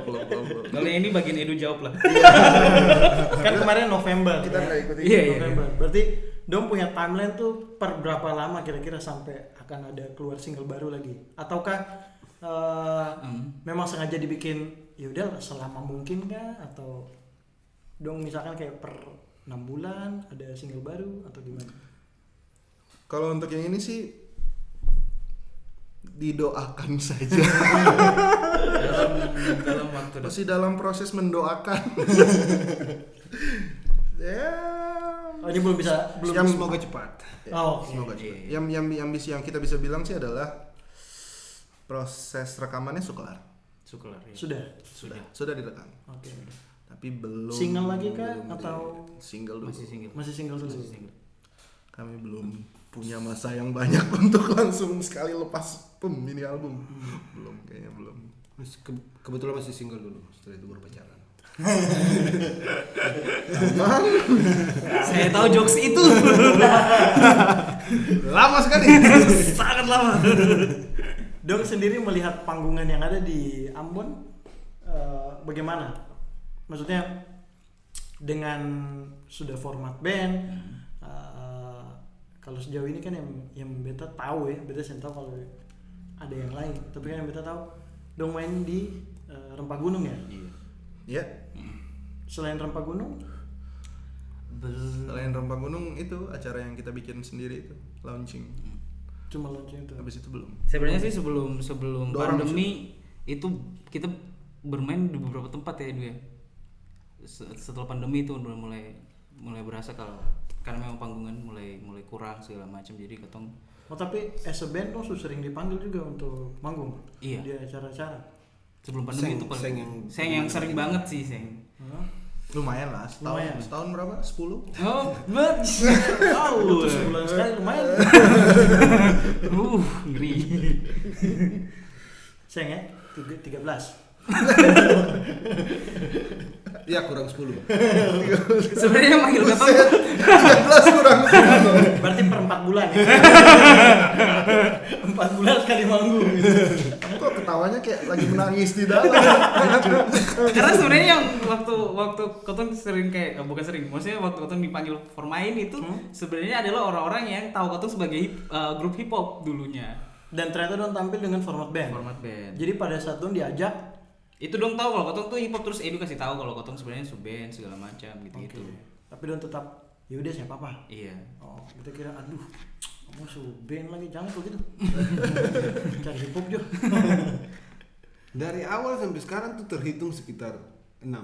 Kalau ini bagian Edu jawab lah. Kan kemarin November. Kita nggak ikutin. Iya. November. Berarti dong punya timeline tuh per berapa lama kira-kira sampai akan ada keluar single baru lagi? Ataukah memang sengaja dibikin ya udah selama mungkin kah, atau dong misalkan kayak per 6 bulan ada single baru atau gimana? Kalau untuk yang ini sih didoakan saja. dalam waktu Masih dalam proses mendoakan. Ya. Oh, ini belum Yang semoga cepat. Oh, oke. Semoga cepat. Yang kita bisa bilang sih adalah proses rekamannya sudah Sukelar ya. sudah direkam. Oke. Tapi belum Single lagi kah belum atau single dulu. Masih single. masih single dulu? Kami belum punya masa yang banyak untuk langsung sekali lepas mini album. Kayaknya belum. Kebetulan masih single dulu, setelah itu baru pacaran. Saya tahu jokes itu. Lama sekali. Sangat lama. Dong sendiri melihat panggungan yang ada di Ambon bagaimana? Maksudnya dengan sudah format band, kalau sejauh ini kan yang beta tahu ya, beta sih tahu kalau ada yang lain. Tapi kan yang beta tahu, dong main di Rempah Gunung ya. Ya. Selain Rempah Gunung, Selain Rempah Gunung itu acara yang kita bikin sendiri itu launching. cuma launching itu. Habis itu belum. Sebenarnya sih sebelum Dorong pandemi itu kita bermain di beberapa tempat ya dia. Setelah pandemi itu udah mulai berasa kalau karena memang panggungan mulai kurang segala macam, jadi ketong. Oh tapi as a band dong sering dipanggil juga untuk manggung. Iya. Di acara-acara. Sebelum pandemi itu paling yang sering banget sih Lumayan lah, Lumayan. setahun berapa? 10? Oh, but Itu sebulan sekali lumayan. ngeri. Sayang ya, 13. Ya kurang 10. Sebenarnya manggil ketong 13 kurang. Berarti per 4 bulan ya. 4 bulan sekali manggung. Kamu kok ketawanya kayak lagi menangis di dalam. karena sebenarnya yang waktu ketong sering kayak bukan sering, maksudnya waktu ketong dipanggil formain itu sebenarnya adalah orang-orang yang tahu ketong sebagai grup hip hop dulunya. Dan ternyata dong tampil dengan format band. Jadi pada saat dong diajak Itu dong tahu kalau ketong tuh hip hop, terus Edu kasih tahu kalau ketong sebenarnya subband segala macam gitu-gitu. Oke. Tapi dong tetap ya udah siapa apa. Iya. Oh, kita kira aduh, kamu band lagi jangan kok gitu. Cari hip hop juga. Dari awal sampai sekarang tuh terhitung sekitar 6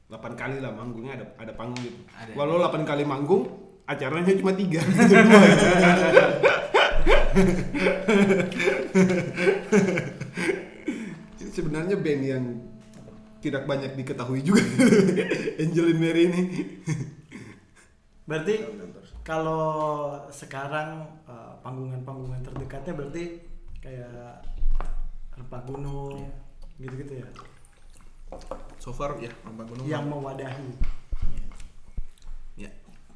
8 kali lah manggungnya ada panggung gitu. Ada. Walau 8 kali manggung, acaranya cuma 3. Ini sebenarnya band yang tidak banyak diketahui juga. Angel and Mary ini. Berarti kalau sekarang panggungan-panggungan terdekatnya berarti kayak Rempah Gunung gitu-gitu ya. So far ya, Rempah Gunung. Yang mewadahi. Ya.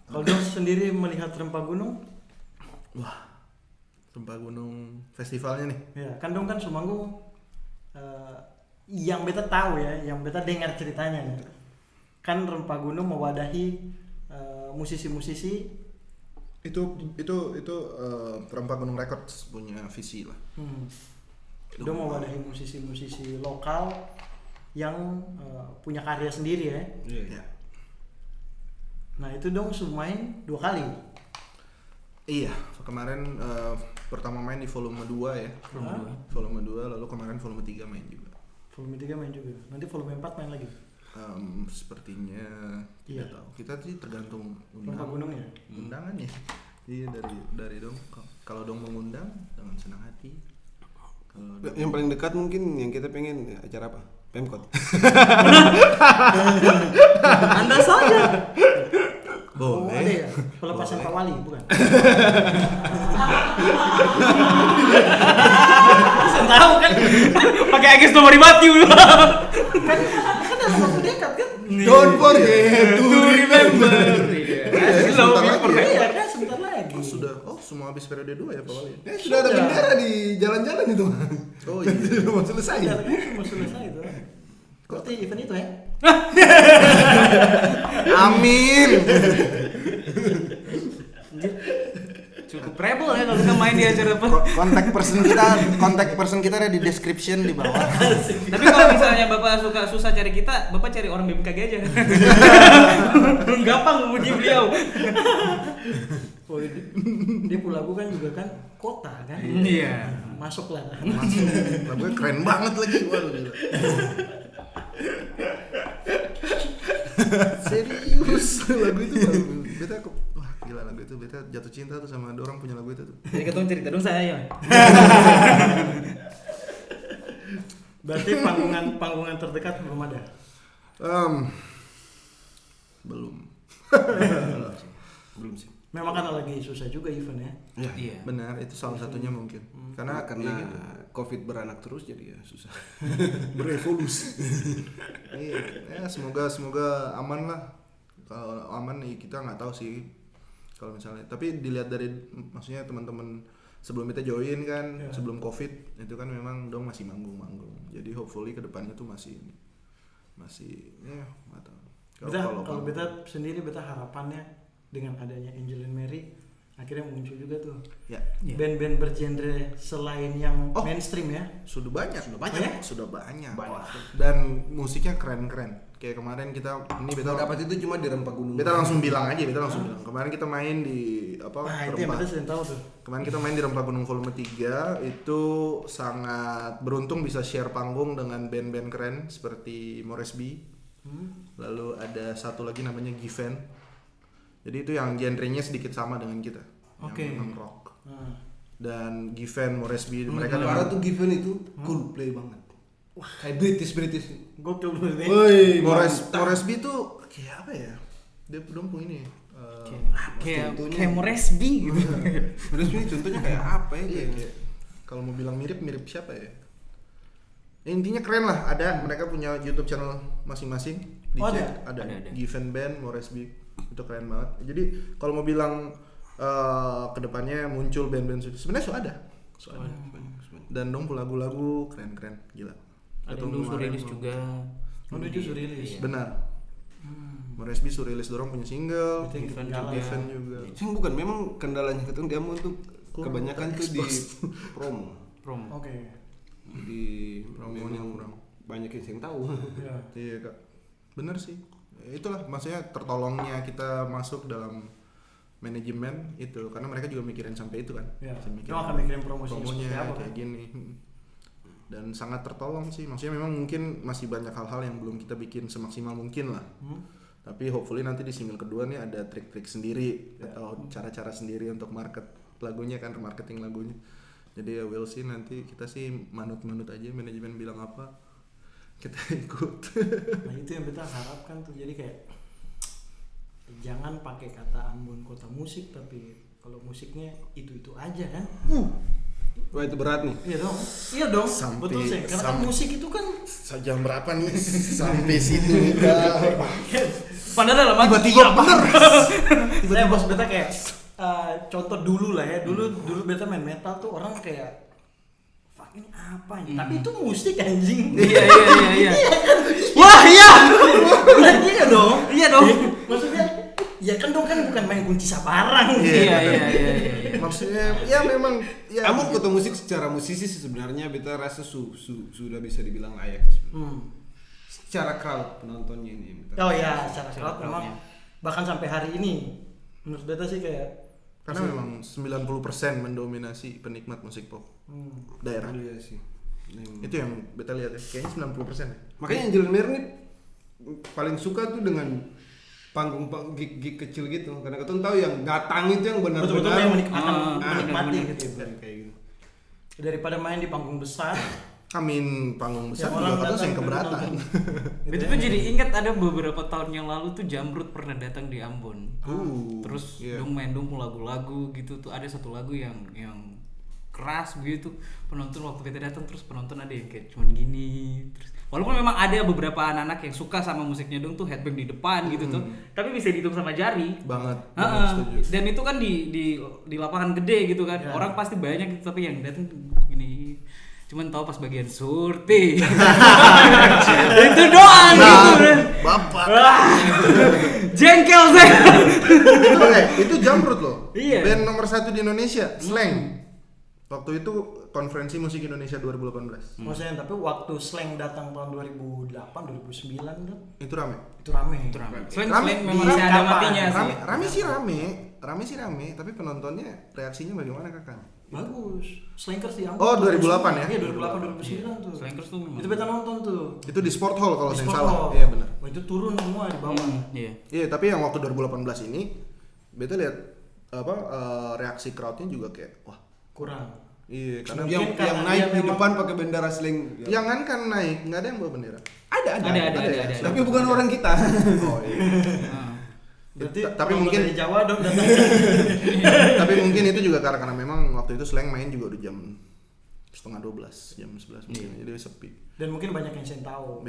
Kalau dong sendiri melihat Rempah Gunung, Wah. Rempah Gunung festivalnya nih. ya kan dong kan Sumanggung yang beta tahu ya, yang beta dengar ceritanya nih. Kan Rempah Gunung mewadahi musisi-musisi Itu Rempah Gunung Records punya visi lah. Dong mewadahi musisi-musisi lokal yang punya karya sendiri ya. Ya. Nah itu dong main 2 kali. Iya, kemarin pertama main di volume 2 ya. Volume 2, lalu kemarin volume 3 main juga. Volume 3 main juga. Nanti volume 4 main lagi. Sepertinya Iya. tidak tahu. Kita sih tergantung Rempah Gunung ya. undangannya. Iya dari dong. Kalau dong mengundang dengan senang hati. Kalau dong- Yang paling dekat mungkin yang kita pengen acara apa? Pemkot. Anda saja. Oh, ada ya? Pelepasan Pak Wali, bukan? Saya tahu kan? Pakai Agis nomor Matthew. Kan dalam waktu dekat kan? Don't forget to remember. Iya kan sebentar lagi. Semua habis periode 2 ya Pak Wali. Sudah ada bendera di jalan-jalan itu. Oh iya. Belum selesai. Iya, mau selesai itu. Berarti event itu ya? Amin. main di acara apa. Kontak person kita ada di description di bawah. Tapi kalau misalnya Bapak susah cari kita, Bapak cari orang BMKG aja. Gampang memuji beliau. Oh, dia Pulagu kan juga kan kota kan. Iya. Masuk lah. Masuk. Lagunya keren banget lagi. Waduh gila. Serius lagu itu beta wah gila lagu itu beta jatuh cinta tuh sama ada orang punya lagu itu tuh. Jadi ketemu cerita dong saya. Berarti panggungan terdekat belum ada. Belum. Belum sih. Memang karena lagi susah juga event ya. Iya. Benar, itu salah satunya mungkin. Karena Karena COVID beranak terus jadi ya susah. berevolusi. Iya, ya semoga aman lah. Kalau aman nih kita nggak tahu sih. Kalau misalnya, tapi dilihat dari maksudnya teman-teman sebelum kita join kan, sebelum COVID itu kan memang dong masih manggung. Jadi hopefully kedepannya tuh masih ya nggak tahu. Kalau beta sendiri beta harapannya dengan adanya Angel and Mary akhirnya muncul juga tuh ya band-band bergenre selain yang mainstream ya. Sudah banyak. Banyak. Dan musiknya keren kayak kemarin kita ini beta Dapat itu cuma di Rempah Gunung. beta langsung bilang kemarin kita main di apa Itu yang beta sering tahu tuh. kemarin kita main di Rempah Gunung volume 3 itu sangat beruntung bisa share panggung dengan band-band keren seperti Moresby. Lalu ada satu lagi namanya Given. Jadi itu yang genrenya sedikit sama dengan kita. Oke. Yang memang rock. Dan Given, Moresby mereka Parah tuh Given itu Coldplay banget. Wah, kayak British. Gokil banget nih. Woi, Moresby tuh kayak apa ya? Dia dongkung ini. Kayak Moresby gitu. Moresby contohnya kayak apa ya? Kayak kalau mau bilang mirip siapa ya? Intinya keren lah. Ada mereka punya YouTube channel masing-masing. Dicek ada. Given Band, Moresby itu keren banget. Jadi kalau mau bilang kedepannya muncul band-band sebenarnya so ada. Dan dong lagu-lagu keren gila. Ada yang Surilis juga. Menuju Surilis. Benar. Moresby Surilis dorong punya single, Given juga. Sing bukan memang kendalanya ketemu dia mau tuh kebanyakan tuh di promo. Oke. Di Promonya kurang. Banyak yang tahu. Iya kak, bener sih. Itulah maksudnya tertolongnya kita masuk dalam manajemen itu karena mereka juga mikirin sampai itu kan. Cuma akan mikirin promosinya kayak gini. Dan sangat tertolong sih. Maksudnya memang mungkin masih banyak hal-hal yang belum kita bikin semaksimal mungkin lah. Tapi hopefully nanti di single kedua nih ada trik-trik sendiri atau cara-cara sendiri untuk marketing lagunya. Jadi ya we'll see, nanti kita sih manut-manut aja manajemen bilang apa kita ikut. Nah itu yang kita harapkan tuh, jadi kayak jangan pakai kata Ambon kota musik, tapi kalau musiknya itu aja kan. Wah itu berat nih. Iya dong. Betul sih. Karena kan musik itu kan jam berapa nih sampai situ udah. Padahal lama tiba-tiba bener. Saya bos beta kayak contoh dulu lah ya. Dulu beta main metal tuh orang kayak ini apa ini? Tapi itu musik anjing. Iya. Wah iya. Iya dong. Maksudnya ya kan dong kan bukan main kunci sabarang. Iya. Maksudnya ya memang ya. Kamu kota musik secara musisi sebenarnya beta rasa sudah bisa dibilang layak sebenarnya. Secara crowd penontonnya ini. Oh ya, secara crowd memang bahkan sampai hari ini menurut beta sih kayak karena memang 90% mendominasi penikmat musik pop daerah. Iya sih. Itu yang beta lihat ya, kayaknya 90% ya. Makanya Angel Mer nih paling suka tuh dengan panggung gig kecil gitu, karena kita tahu yang datang itu yang benar-benar betul-betul yang menikmati gitu. Kayak gitu. Daripada main di panggung besar. Amin, panggung besar Yang juga orang katanya datang yang keberatan. Itu tuh jadi ingat ada beberapa tahun yang lalu tuh Jamrut pernah datang di Ambon. Terus dong main lagu-lagu gitu tuh, ada satu lagu yang keras begitu. Penonton waktu kita datang terus penonton ada yang kayak cuman gini. Terus walaupun memang ada beberapa anak-anak yang suka sama musiknya dong tuh headbang di depan gitu tuh. Tapi bisa dihitung sama jari. Banget. Setuju. Dan itu kan di lapangan gede gitu kan. Orang pasti banyak gitu, tapi yang datang gini. Cuman tahu pas bagian surti. Itu doang gitu. Bapak. Jengkel saya. Itu Jamrut loh. Iya. Band nomor 1 di Indonesia, Slang. Waktu itu konferensi musik Indonesia 2018. Maksudnya tapi waktu Slang datang tahun 2008 2009 tuh Itu rame. itu rame. Selain memang Di masih ada kapan? matinya sih. Rame sih rame, tapi penontonnya reaksinya bagaimana kakak? Bagus. Slankers di Oh, 2008 ya? Iya 2008 2009 tuh. Slankers tuh memang. Itu beta nonton tuh. Itu di Sport Hall kalau Di saya Sport salah. Hall. Iya benar. Wah, itu turun semua di bawah. Iya. Iya, tapi yang waktu 2018 ini beta lihat reaksi crowdnya juga kayak wah. Kurang. Iya, karena yang Mungkin karena naik dia di memang- depan pakai bendera slang. jangan kan naik, nggak ada yang bawa bendera. Ada. Ada. Tapi bukan orang kita. Oh iya. Ah. Berarti Tapi penonton mungkin- dari Jawa dong datang. Tapi mungkin itu juga karena memang waktu itu Slang main juga udah jam 11:30, jam 11 mungkin, jadi sepi. Dan mungkin banyak yang saya tahu.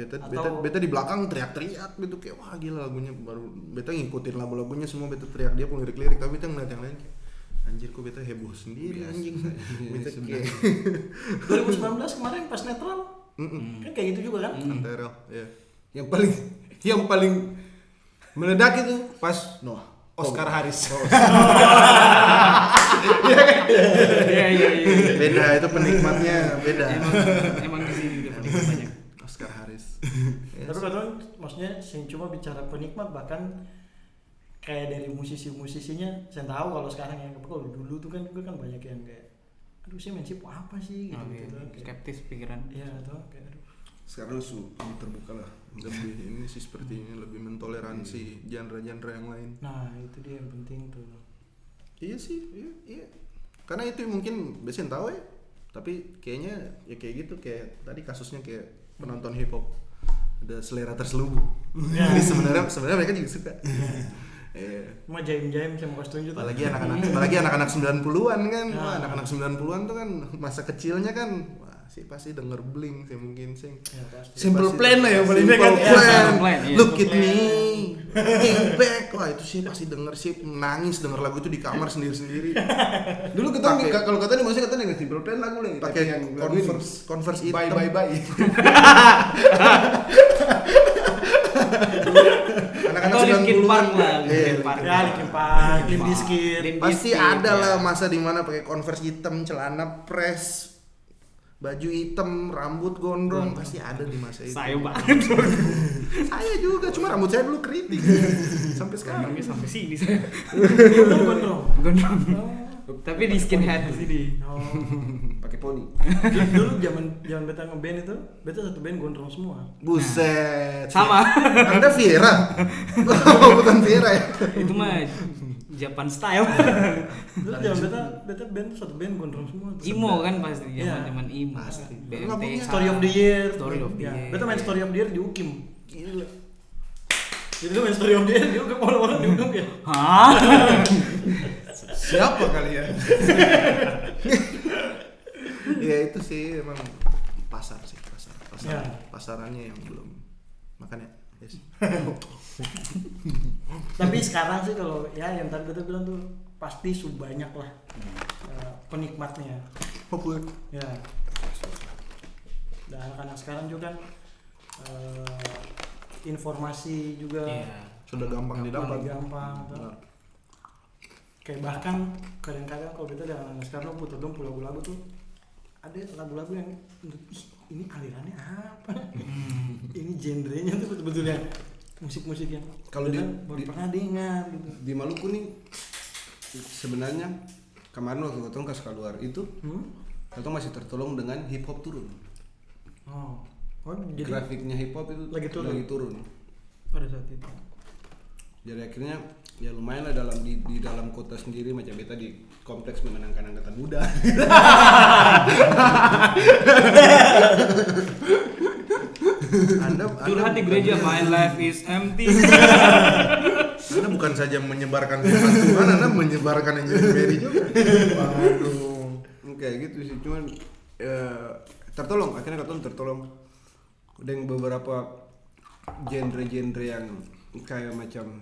Beta di belakang teriak-teriak gitu kayak wah gila lagunya baru beta ngikutin lagu-lagunya semua beta teriak dia pun lirik-lirik tapi beta ngeliat yang lain kayak anjir kok beta heboh sendiri anjing. Beta kayak 2019 kemarin pas netral kan kayak gitu juga kan? Anterel ya. Yang paling meledak itu pas Oscar Haris. Iya. Beda itu penikmatnya beda. Emang di sini udah paling banyak. Oscar Haris. Tapi kadang maksudnya saya cuma bicara penikmat bahkan kayak dari musisi-musisinya saya tahu kalau sekarang ya tapi kalau dulu tuh kan gue kan banyak yang kayak aduh sih main sip apa sih gitu, Oh, iya. gitu. Kayak, Skeptis pikiran. iya atau kayak aduh Sekarang lebih terbuka lah. Lebih ini sih seperti ini lebih mentoleransi genre-genre yang lain. nah itu dia yang penting tuh. Iya sih, iya. Karena itu mungkin biasanya tahu ya. Tapi kayaknya ya kayak gitu kayak tadi kasusnya kayak penonton hip hop ada selera terselubung. Jadi sebenarnya mereka juga suka. Iya. Mau jaim-jaim saya mau kasih tunjuk tuh. Apalagi anak-anak 90-an kan. Nah. Wah, anak-anak 90-an tuh kan masa kecilnya kan wah sih pasti denger Blink sih mungkin sih. Ya, pasti. Simple Plan lah ya paling Simple kan. Plan. Simple Plan, iya. Look at me. Think back. Wah, itu sih pasti denger sih nangis denger lagu itu di kamar sendiri-sendiri. Dulu kita kalau kata nih maksudnya kata nih Simple Plan lagu nih. Pakai yang Converse hitam. bye. Anak-anak Atau Linkin 90-an. Park lah, Iya, Linkin Park. Ya Linkin Park, Limp Bizkit. Limp pasti Bizkit, ada ya. lah masa dimana pakai Converse hitam, celana press, baju hitam, rambut gondrong, pasti ada di masa itu. Saya banget. Saya juga, cuma rambut saya dulu keriting sampai sekarang. Orangnya sampai sini saya. Gondrong. Gondrong. Tapi di skinhead di sini. Oh. pakai poni. Dulu zaman beta ngeband itu, beta satu band gondrong semua. Buset. Sama. Anda Viera? Oh, bukan Viera ya? Itu mah Japan style. Dulu zaman beta band tuh satu band gondrong semua. tuh. Imo kan pasti Iya. zaman imo. Pasti. BMT. Story of the Year. Story of the Ya, Year. beta main Story of the Year di UKIM. Gila. Jadi lu main Story of the Year di UKIM orang-orang di UKIM ya. Hah? Siapa kalian? Ya itu sih emang pasar. Ya. Pasarannya yang belum makanya. Yes. Tapi sekarang sih kalau ya yang tadi beta bilang tuh pasti banyak lah penikmatnya. Populer. Ya. Dan anak-anak sekarang juga kan informasi juga Iya. Sudah gampang didapat. gampang. Benar. Kayak bahkan kadang-kadang kalau kita dengan anak sekarang putar dong lagu-lagu tuh ada lagu-lagu yang ih, ini alirannya apa? Ini genrenya tuh betul-betul yang musik-musik yang Kalau kita di- baru di- pernah dengar gitu. Di Maluku nih sebenarnya kemarin waktu Kotong kasih keluar itu Kotong masih tertolong dengan hip hop turun. Oh. Oh, jadi Grafiknya hip hop itu lagi turun. pada pada saat itu. Jadi akhirnya ya lumayan lah di dalam kota sendiri macam beta di kompleks mengenangkan angkatan muda. Curhat di gereja, my life is empty. Anda bukan saja menyebarkan firman Tuhan, Anda menyebarkan Injil Mary juga. Waduh. Kayak gitu sih, cuman tertolong, akhirnya Kotong tertolong dengan beberapa genre-genre yang kayak macam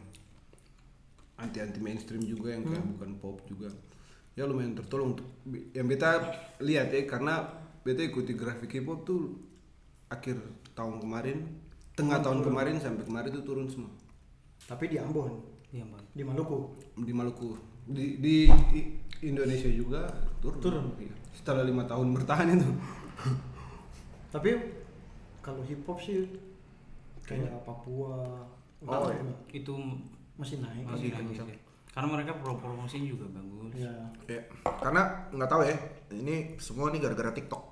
anti mainstream juga yang kayak bukan pop juga. Ya lumayan tertolong. Yang beta lihat ya karena beta ikuti grafik hip hop tuh akhir tahun kemarin, tengah tahun kemarin sampai kemarin tuh turun semua. Tapi di Ambon, Iya, Bang. di Maluku. Di Maluku, di Indonesia juga turun. Iya. Setelah 5 tahun bertahan itu. Tapi kalau hip hop sih kayak Papua, Oh, iya. Itu masih naik. masih bagus ya. Karena mereka promosinya juga bagus. Ya. Ya, karena nggak tahu ya, ini semua nih gara-gara TikTok.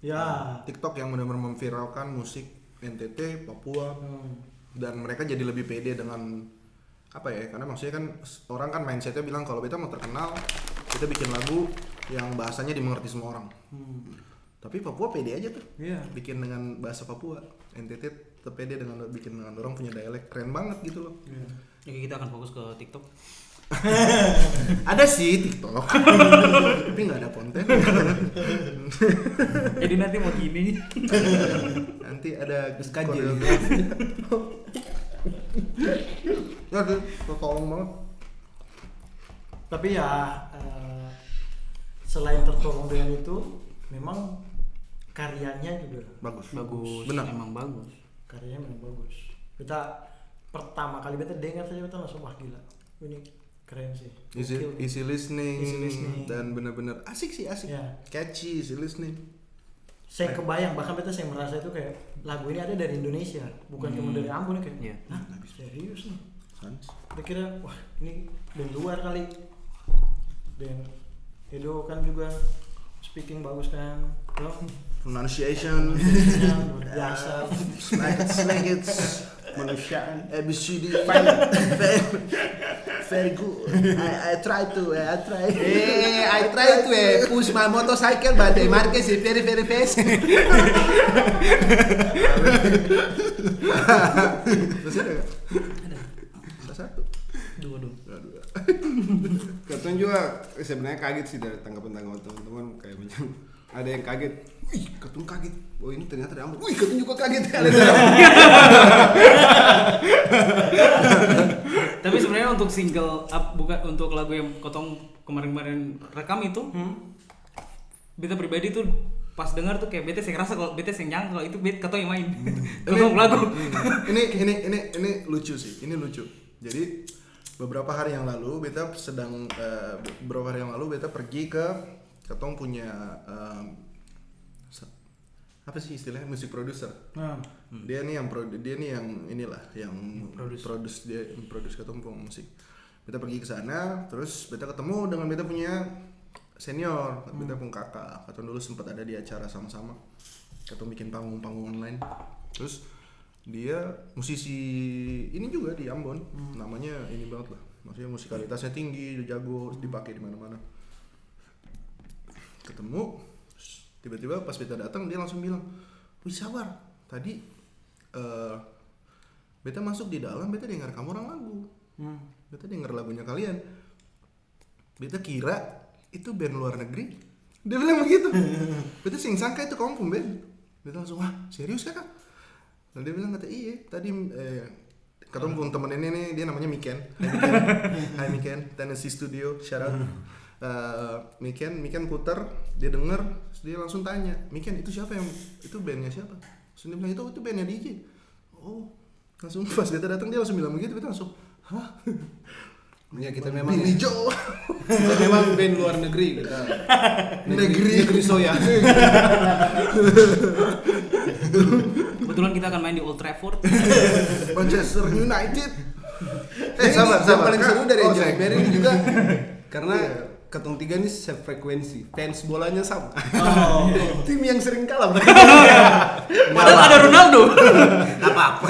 Ya. TikTok yang benar-benar memviralkan musik NTT, Papua, dan mereka jadi lebih pede dengan apa ya? Karena maksudnya kan orang kan mindsetnya bilang kalau kita mau terkenal, kita bikin lagu yang bahasanya dimengerti semua orang. Tapi Papua pede aja tuh, bikin dengan bahasa Papua. NTT tetap pede dengan bikin dengan orang punya dialek, keren banget gitu loh. Jadi kita akan fokus ke TikTok. Ada sih TikTok, tapi nggak ada konten. Jadi nanti mau gini. Nanti ada SKJ. Ya tuh, tolong banget. Tapi ya selain tertolong dengan itu, memang karyanya juga Bagus. Benar. Emang bagus. karyanya memang bagus. Kita pertama kali kita dengar saja kita langsung wah gila, ini keren sih. Gokil. Easy listening, Easy listening. dan bener-bener asik sih, asik. Ya. Catchy, easy listening. Saya kebayang, bahkan kita saya merasa itu kayak lagu ini ada dari Indonesia, bukan cuma dari Ambon kayak. Iya. Hah, serius nih. Sans. Kita kira wah ini band luar kali. Dan Edo kan juga speaking bagus kan. Loh, Pronunciation, luar biasa. like it's Manusiaan. ABCD, very good. I try. I try to push my motorcycle, but the market is very fast. Terus ada nggak? Ada satu. Dua. Katanya juga sebenarnya kaget sih dari tanggapan teman-teman, kayak macam ada yang kaget, wih Katun kaget, oh ini ternyata dari Ambon, wih Katun juga kaget. Tapi sebenarnya untuk single bukan untuk lagu yang Kotong kemarin rekam itu, beta pribadi tuh pas dengar tuh kayak beta sih ngerasa kalau beta sih nyangka kalau itu beta Kotong yang main. Kotong lagu. Ini lucu sih, ini lucu. Jadi beberapa hari yang lalu beta pergi ke Ketong punya apa sih istilahnya, musik producer. Dia nih yang inilah yang produce Ketong punya musik. Beta pergi ke sana, terus beta ketemu dengan beta punya senior, beta punya kakak. Ketong dulu sempat ada di acara sama-sama. Ketong bikin panggung online. Terus dia musisi ini juga di Ambon, namanya ini banget lah, maksudnya musikalitasnya tinggi, jago, dipakai di mana-mana. Ketemu, tiba-tiba pas beta datang dia langsung bilang, wih sabar, tadi beta masuk di dalam, beta dengar kamu orang lagu, beta dengar lagunya kalian, beta kira itu band luar negeri, dia bilang begitu. Beta sing sangka itu kamu pun band, beta langsung wah serius kakak. Lalu dia bilang kata iya tadi ketemu pun temen ini nih, dia namanya Miken. Hai Miken, Tennessee Studio, shout out. Miken putar, dia denger, dia langsung tanya, Miken itu siapa itu bandnya siapa? Terus dia bilang itu bandnya DJ. Oh, langsung pas beta datang dia langsung bilang begitu, beta langsung, hah? Ya kita memang Billy Joe. kita memang band luar negeri kita. Negeri soya. Kebetulan kita akan main di Old Trafford. Manchester United. Sabar. Yang paling seru dari Oh, Jack Berry ini juga karena Iya. Ketong tiga ini sefrekuensi, fans bolanya sama. Oh. Tim yang sering kalah. Padahal ada Ronaldo. Apa-apa.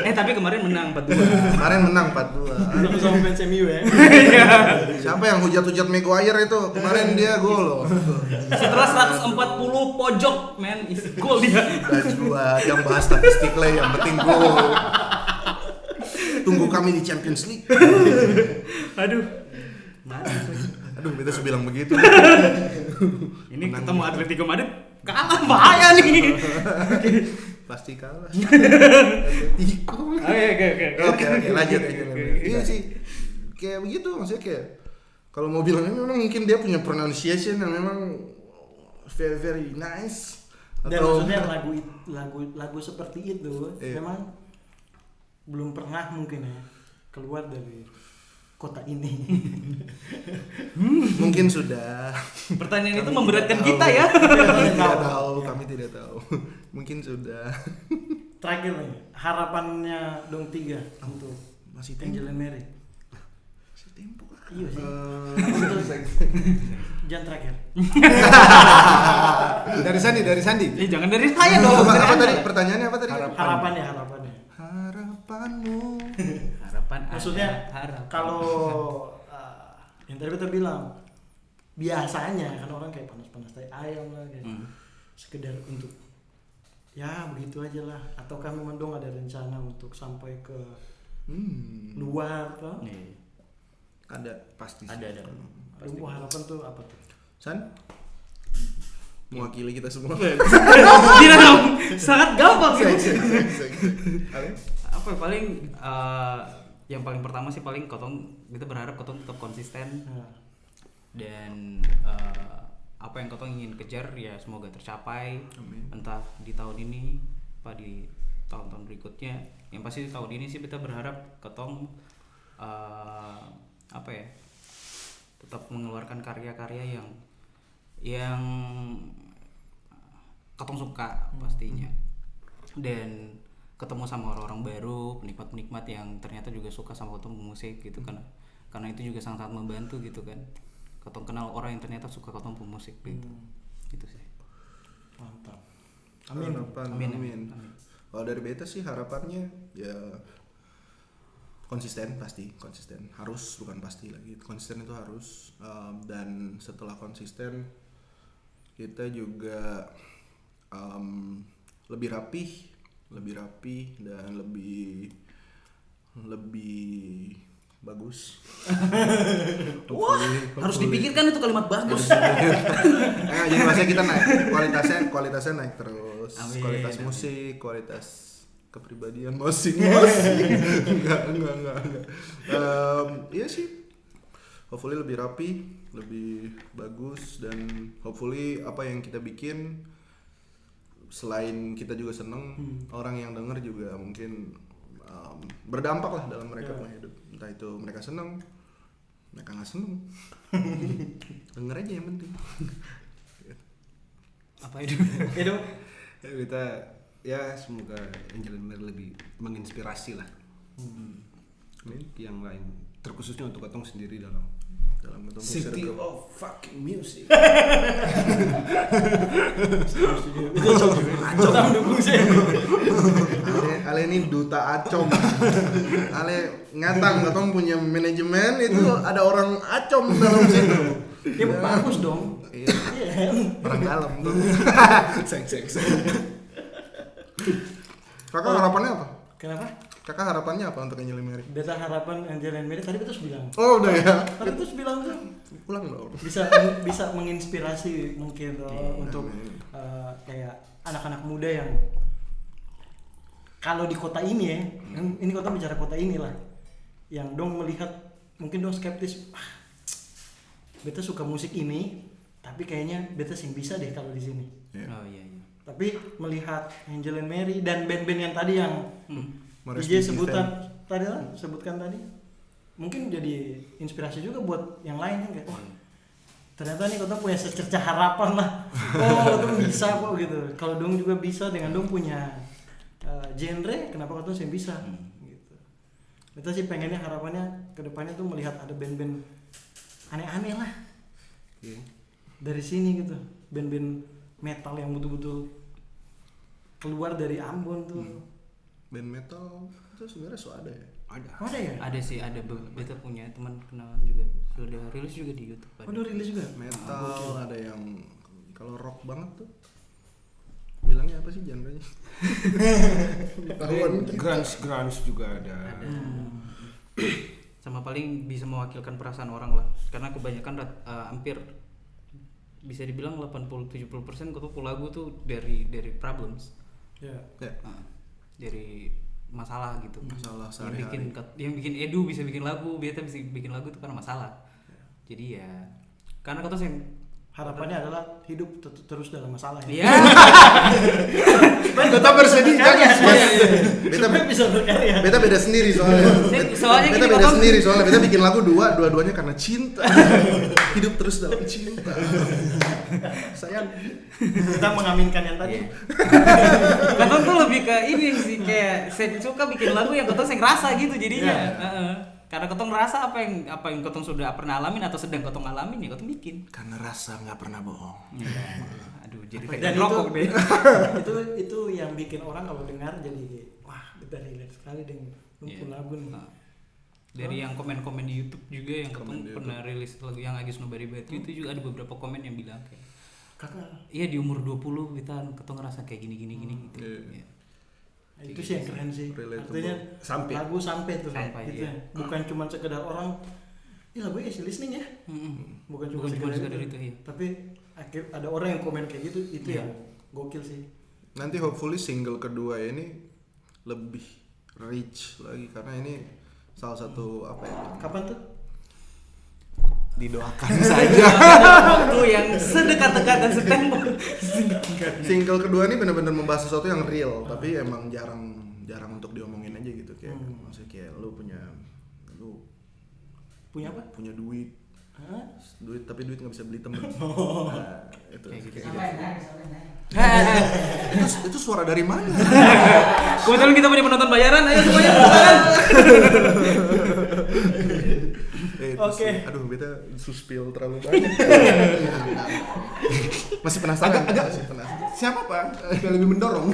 Tapi kemarin menang 4-2. Kemarin menang 4-2. Sama fans MU ya. Siapa yang hujat-hujat Maguire itu? Kemarin dia gol loh. Setelah 140 pojok, man, isi gol dia. Dan buat yang bahas statistik lah, yang penting gol. Tunggu kami di Champions League. Aduh, beta bilang begitu. Ini ketemu Atletico Madrid kalah, bahaya nih. Pasti kalah. Oke, Lanjut. Iya sih. Kayak begitu, maksudnya kayak kalau mau bilangnya memang mungkin dia punya pronunciation yang memang very very nice. Dan maksudnya lagu seperti itu Iya. memang belum pernah mungkin ya keluar dari kota ini. Mungkin sudah. Pertanyaan itu Kami memberatkan tidak kita tahu. ya. Kami tidak tahu. Mungkin sudah. Terakhir nih, harapannya dong 3 untuk Masih Angel and Mary. Masih tempo. Iya sih. Jangan terakhir. Dari Sandi. Jangan dari saya dong. Apa dari tadi? Anda. Pertanyaannya apa tadi? Harapannya. Harapanmu. Harapan Maksudnya harapan. kalau yang tadi kita bilang biasanya kan orang kayak panas-panas tai ayam lah kayak sekedar untuk ya begitu aja lah, ataukah memang dong ada rencana untuk sampai ke luar toh? Nih, Ada pasti. ada. Lu harapan tuh apa tuh? San? Mewakili kita semua. Tidak dong, sangat gampang gitu. Ale? Apa ya, paling yang paling pertama sih paling kita berharap Kotong tetap konsisten Nah, dan apa yang Kotong ingin kejar ya semoga tercapai. Amin. Entah di tahun ini apa di tahun-tahun berikutnya. Yang pasti di tahun ini sih kita berharap Kotong apa ya tetap mengeluarkan karya-karya yang Kotong suka pastinya, dan ketemu sama orang-orang baru, penikmat-penikmat yang ternyata juga suka sama Kotong musik gitu kan, karena itu juga sangat-sangat membantu gitu kan. Kotong kenal orang yang ternyata suka Kotong musik gitu. Gitu sih. mantap. Amin. Kalau dari beta sih harapannya ya konsisten, pasti konsisten. Harus, bukan pasti lagi. Konsisten itu harus. Dan setelah konsisten kita juga lebih rapih dan lebih bagus. Wah, harus dipikirkan itu kalimat bagus. Jadi maksudnya kita naik kualitasnya naik terus. Amin. Kualitas musik, kualitas kepribadian masing-masing. enggak. Iya sih. Hopefully lebih rapi, lebih bagus, dan hopefully apa yang kita bikin selain kita juga seneng, orang yang denger juga mungkin berdampak lah dalam mereka punya hidup. Entah itu mereka seneng, mereka nggak seneng, denger aja yang penting. Apa itu? Itu Kita ya semoga Angel and Mary lebih menginspirasi lah. Yang lain, terkhususnya untuk Kotong sendiri dalam Bentuk City circle. of fucking music. kita mendukung sih. Ale ini duta acom. Ale ngatang punya manajemen itu ada orang acom dalam situ. Ya bagus dong. Iya. Orang dalam tuh. Seng. Kakak harapannya apa? Kenapa? Kakak harapannya apa untuk Angel and Mary? Beta harapan Angel and Mary tadi terus bilang. Oh udah ya. Tadi terus bilang tuh Pulang dong. bisa menginspirasi mungkin untuk kayak anak-anak muda yang kalau di kota ini ya, ini kota bicara kota inilah, yang dong melihat mungkin dong skeptis, beta suka musik ini, tapi kayaknya beta sih bisa deh kalau di sini. Oh iya. Tapi melihat Angel and Mary dan band-band yang tadi yang Maris DJ Big sebutkan tadi, mungkin jadi inspirasi juga buat yang lain kan kayak, wah ternyata nih kota punya secercah harapan lah. Oh dong bisa kok gitu. Kalau dong juga bisa dengan dong punya genre, kenapa kota sih bisa? Gitu. Kita sih pengennya harapannya kedepannya tuh melihat ada band-band aneh-aneh lah dari sini gitu, band-band metal yang betul-betul keluar dari Ambon tuh. Band metal itu sebenarnya ada ya? Ada ya? Ada sih, ada beta punya teman kenalan juga sudah rilis juga di YouTube. Oh, udah rilis juga? Metal ada yang kalau rock banget tuh bilangnya apa sih genre-nya? Grunge juga ada. Sama paling bisa mewakilkan perasaan orang lah, karena kebanyakan hampir bisa dibilang 80-70% kota lagu tuh dari problems. Ya. Dari masalah gitu. Masalah yang bikin Edu bisa bikin lagu, Beta bisa bikin lagu itu karena masalah. Jadi ya karena kota yang harapannya adalah hidup terus dalam masalah ya. Iya. Tetap bersedih jangan. Supaya bisa berkarya. Beta beda sendiri soalnya. Soalnya Beta gini, beda Kotong. sendiri soalnya. Beta bikin lagu dua-duanya karena cinta. Hidup terus dalam cinta. Sayang, kita mengaminkan yang tadi. Kotong tuh lebih ke ini sih, kayak saya suka bikin lagu yang Kotong yang rasa gitu jadinya. Heeh. Karena Kotong ngerasa apa yang Kotong sudah pernah alamin atau sedang Kotong alamin ya Kotong bikin. Karena rasa nggak pernah bohong. Aduh, jadi Dan kayak rokok deh. itu yang bikin orang kalau dengar jadi wah kita relate sekali dengan lagu nih. Dari yang komen-komen di YouTube juga yang Kotong pernah rilis lagu yang Agis Nobody But You itu juga ada beberapa komen yang bilang kayak Kakak, iya di umur 20 kita Kotong ngerasa kayak gini gitu. Iya. itu sih yang keren sih. Relatable. Artinya Sampai. lagu sampai tuh. Sampai, gitu iya. ya. Bukan cuma sekedar orang ini lagu easy listening ya. Bukan cuma sekedar itu, iya. Tapi ada orang yang komen kayak gitu itu Iya. yang gokil sih. Nanti hopefully single kedua ini lebih reach lagi karena ini salah satu apa ya? Kapan tuh? Didoakan saja. Waktu yang sedekat-dekat dan setembak. Single kedua ini benar-benar membahas sesuatu yang real, tapi emang jarang untuk diomongin aja gitu kayak maksudnya kayak lu Punya apa? punya duit tapi duit nggak bisa beli temen. Nah, itu Kayak gitu. itu suara dari mana? Kebetulan kita punya penonton bayaran, ayo semuanya silakan. Oke. Aduh, beta suspil terlalu banyak. Masih penasaran? Masih penasaran. Siapa Pak? Yang lebih mendorong.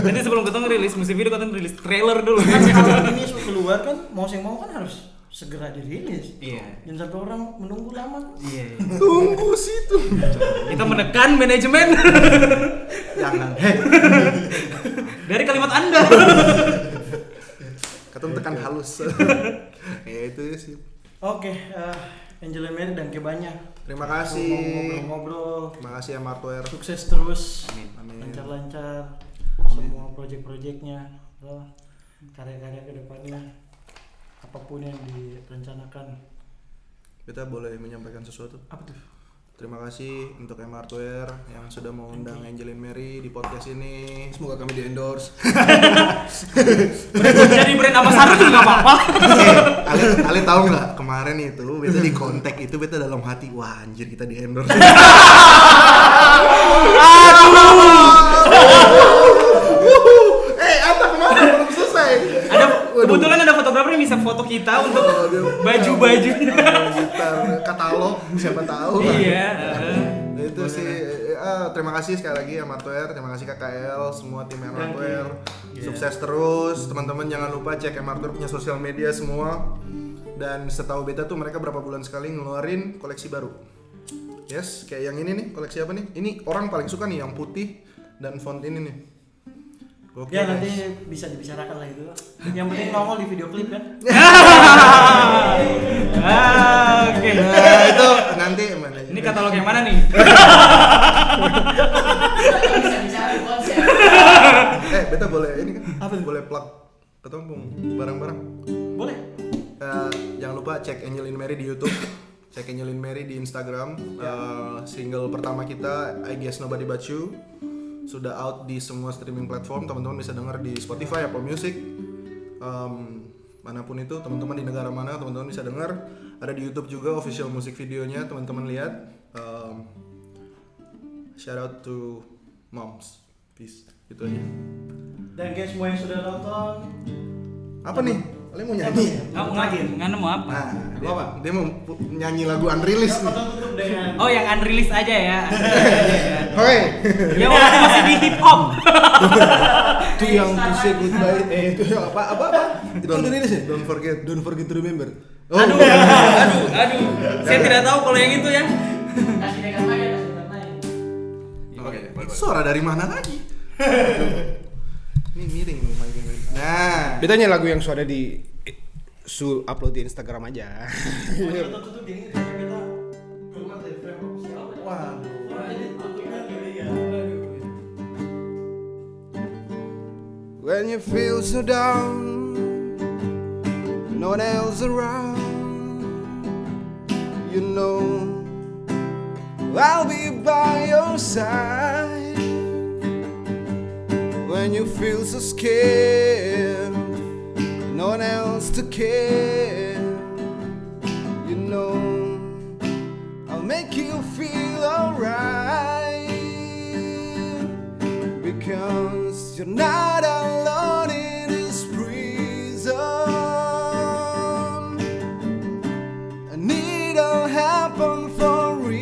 Nanti sebelum Kotong rilis musik video Kotong rilis trailer dulu. Kalau ini keluar kan mau kan harus segera dirilis. Iya. Jangan sampai orang menunggu lama. Iya. Tunggu situ. Kita menekan manajemen Jangan. dari kalimat Anda. Kata tekan halus. Itu sih. Oke, Angel and Mary dan Kebanya. Terima kasih. Ngobrol-ngobrol. Terima kasih ya Martwer. Sukses terus. Amin. Lancar-lancar semua proyek-proyeknya. Karya-karya kedepannya. Apapun yang direncanakan. Kita boleh menyampaikan sesuatu? Apa tuh? Terima kasih untuk Hardware yang sudah mengundang Angelin Mary di podcast ini. Semoga kami di endorse. Jadi brand ambassador juga enggak apa-apa. Ale tahu nggak kemarin itu beta di kontak itu beta dalam hati wah anjir kita di endorse. Anda kemana? Belum selesai. Kebetulan ada fotografer yang bisa foto kita untuk baju-bajunya. Gitar katalog siapa tahu. Iya. Itu sih terima kasih sekali lagi ya Hardware, terima kasih KKL, semua tim Hardware. Sukses terus, teman-teman jangan lupa cek Hardware punya sosial media semua. Dan setahu beta tuh mereka berapa bulan sekali ngeluarin koleksi baru. Yes, kayak yang ini nih, koleksi apa nih? Ini orang paling suka nih yang putih dan font ini nih. Gokil, Ya guys. nanti bisa dibicarakan lah itu. Yang penting nongol di video klip kan. Oke. Nah, itu nanti mana? Ini katalog yang mana nih? Bisa dicari konsep. Beta boleh ini kan? Apa? Boleh plug ketemu barang-barang. Boleh. Jangan lupa cek Angelin Mary di YouTube, cek Angelin Mary di Instagram. Single pertama kita I Guess Nobody But You sudah out di semua streaming platform. Teman-teman bisa dengar di Spotify, Apple Music, manapun itu. Teman-teman di negara mana teman-teman bisa dengar. Ada di YouTube juga official music videonya. Teman-teman lihat. Shout out to moms, peace. Gitu aja. Dan guys semua yang sudah nonton. Apa nih? Kalian mau nyanyi? Nggak nemu apa? Nah, dia mau nyanyi lagu unreleased nih. Tutup dengan Oh yang unreleased aja ya. Hoi. Ya walaupun masih di hip hop. Itu yang to say goodbye. Itu yang apa? Itu udah rilis ya? Don't forget. Don't forget to remember. Aduh. Saya tidak tahu kalau yang itu ya. Kasih dekat lagi, kasih dekat lagi. Oke. Itu suara dari mana lagi? Ini miring nih mic. Nah, Betanya lagu yang sudah di upload di Instagram aja. tutup gini kayak kita keluar dari frame. wah. Jadi tutupnya gini ya. When you feel so down, no one else around, you know I'll be by your side when you feel so scared, no one else to care. You know, I'll make you feel alright, because you're not alone in this prison. And it'll happen for a reason.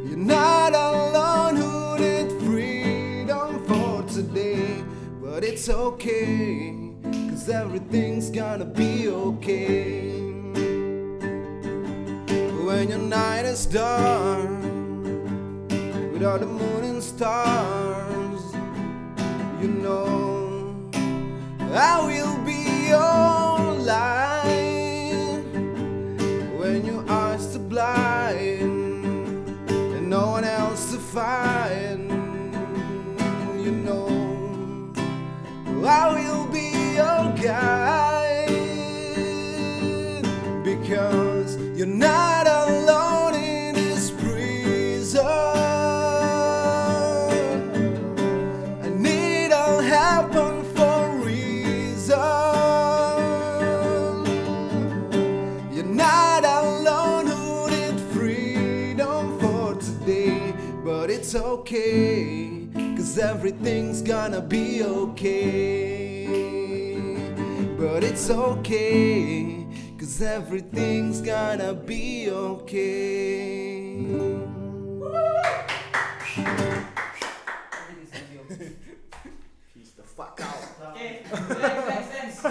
You're not alone who need freedom for today. But it's okay, 'cause everything's gonna be okay. When your night is dark, without the moon and stars, you know I will be your light. When your eyes are blind and no one else to find, you know I will be your guide, because you're not alone in this prison. And it'll happen for a reason. You're not alone who need freedom for today. But it's okay, 'cause everything's gonna be okay. But it's okay, 'cause everything's gonna be okay. He's the fuck out. Oke, next.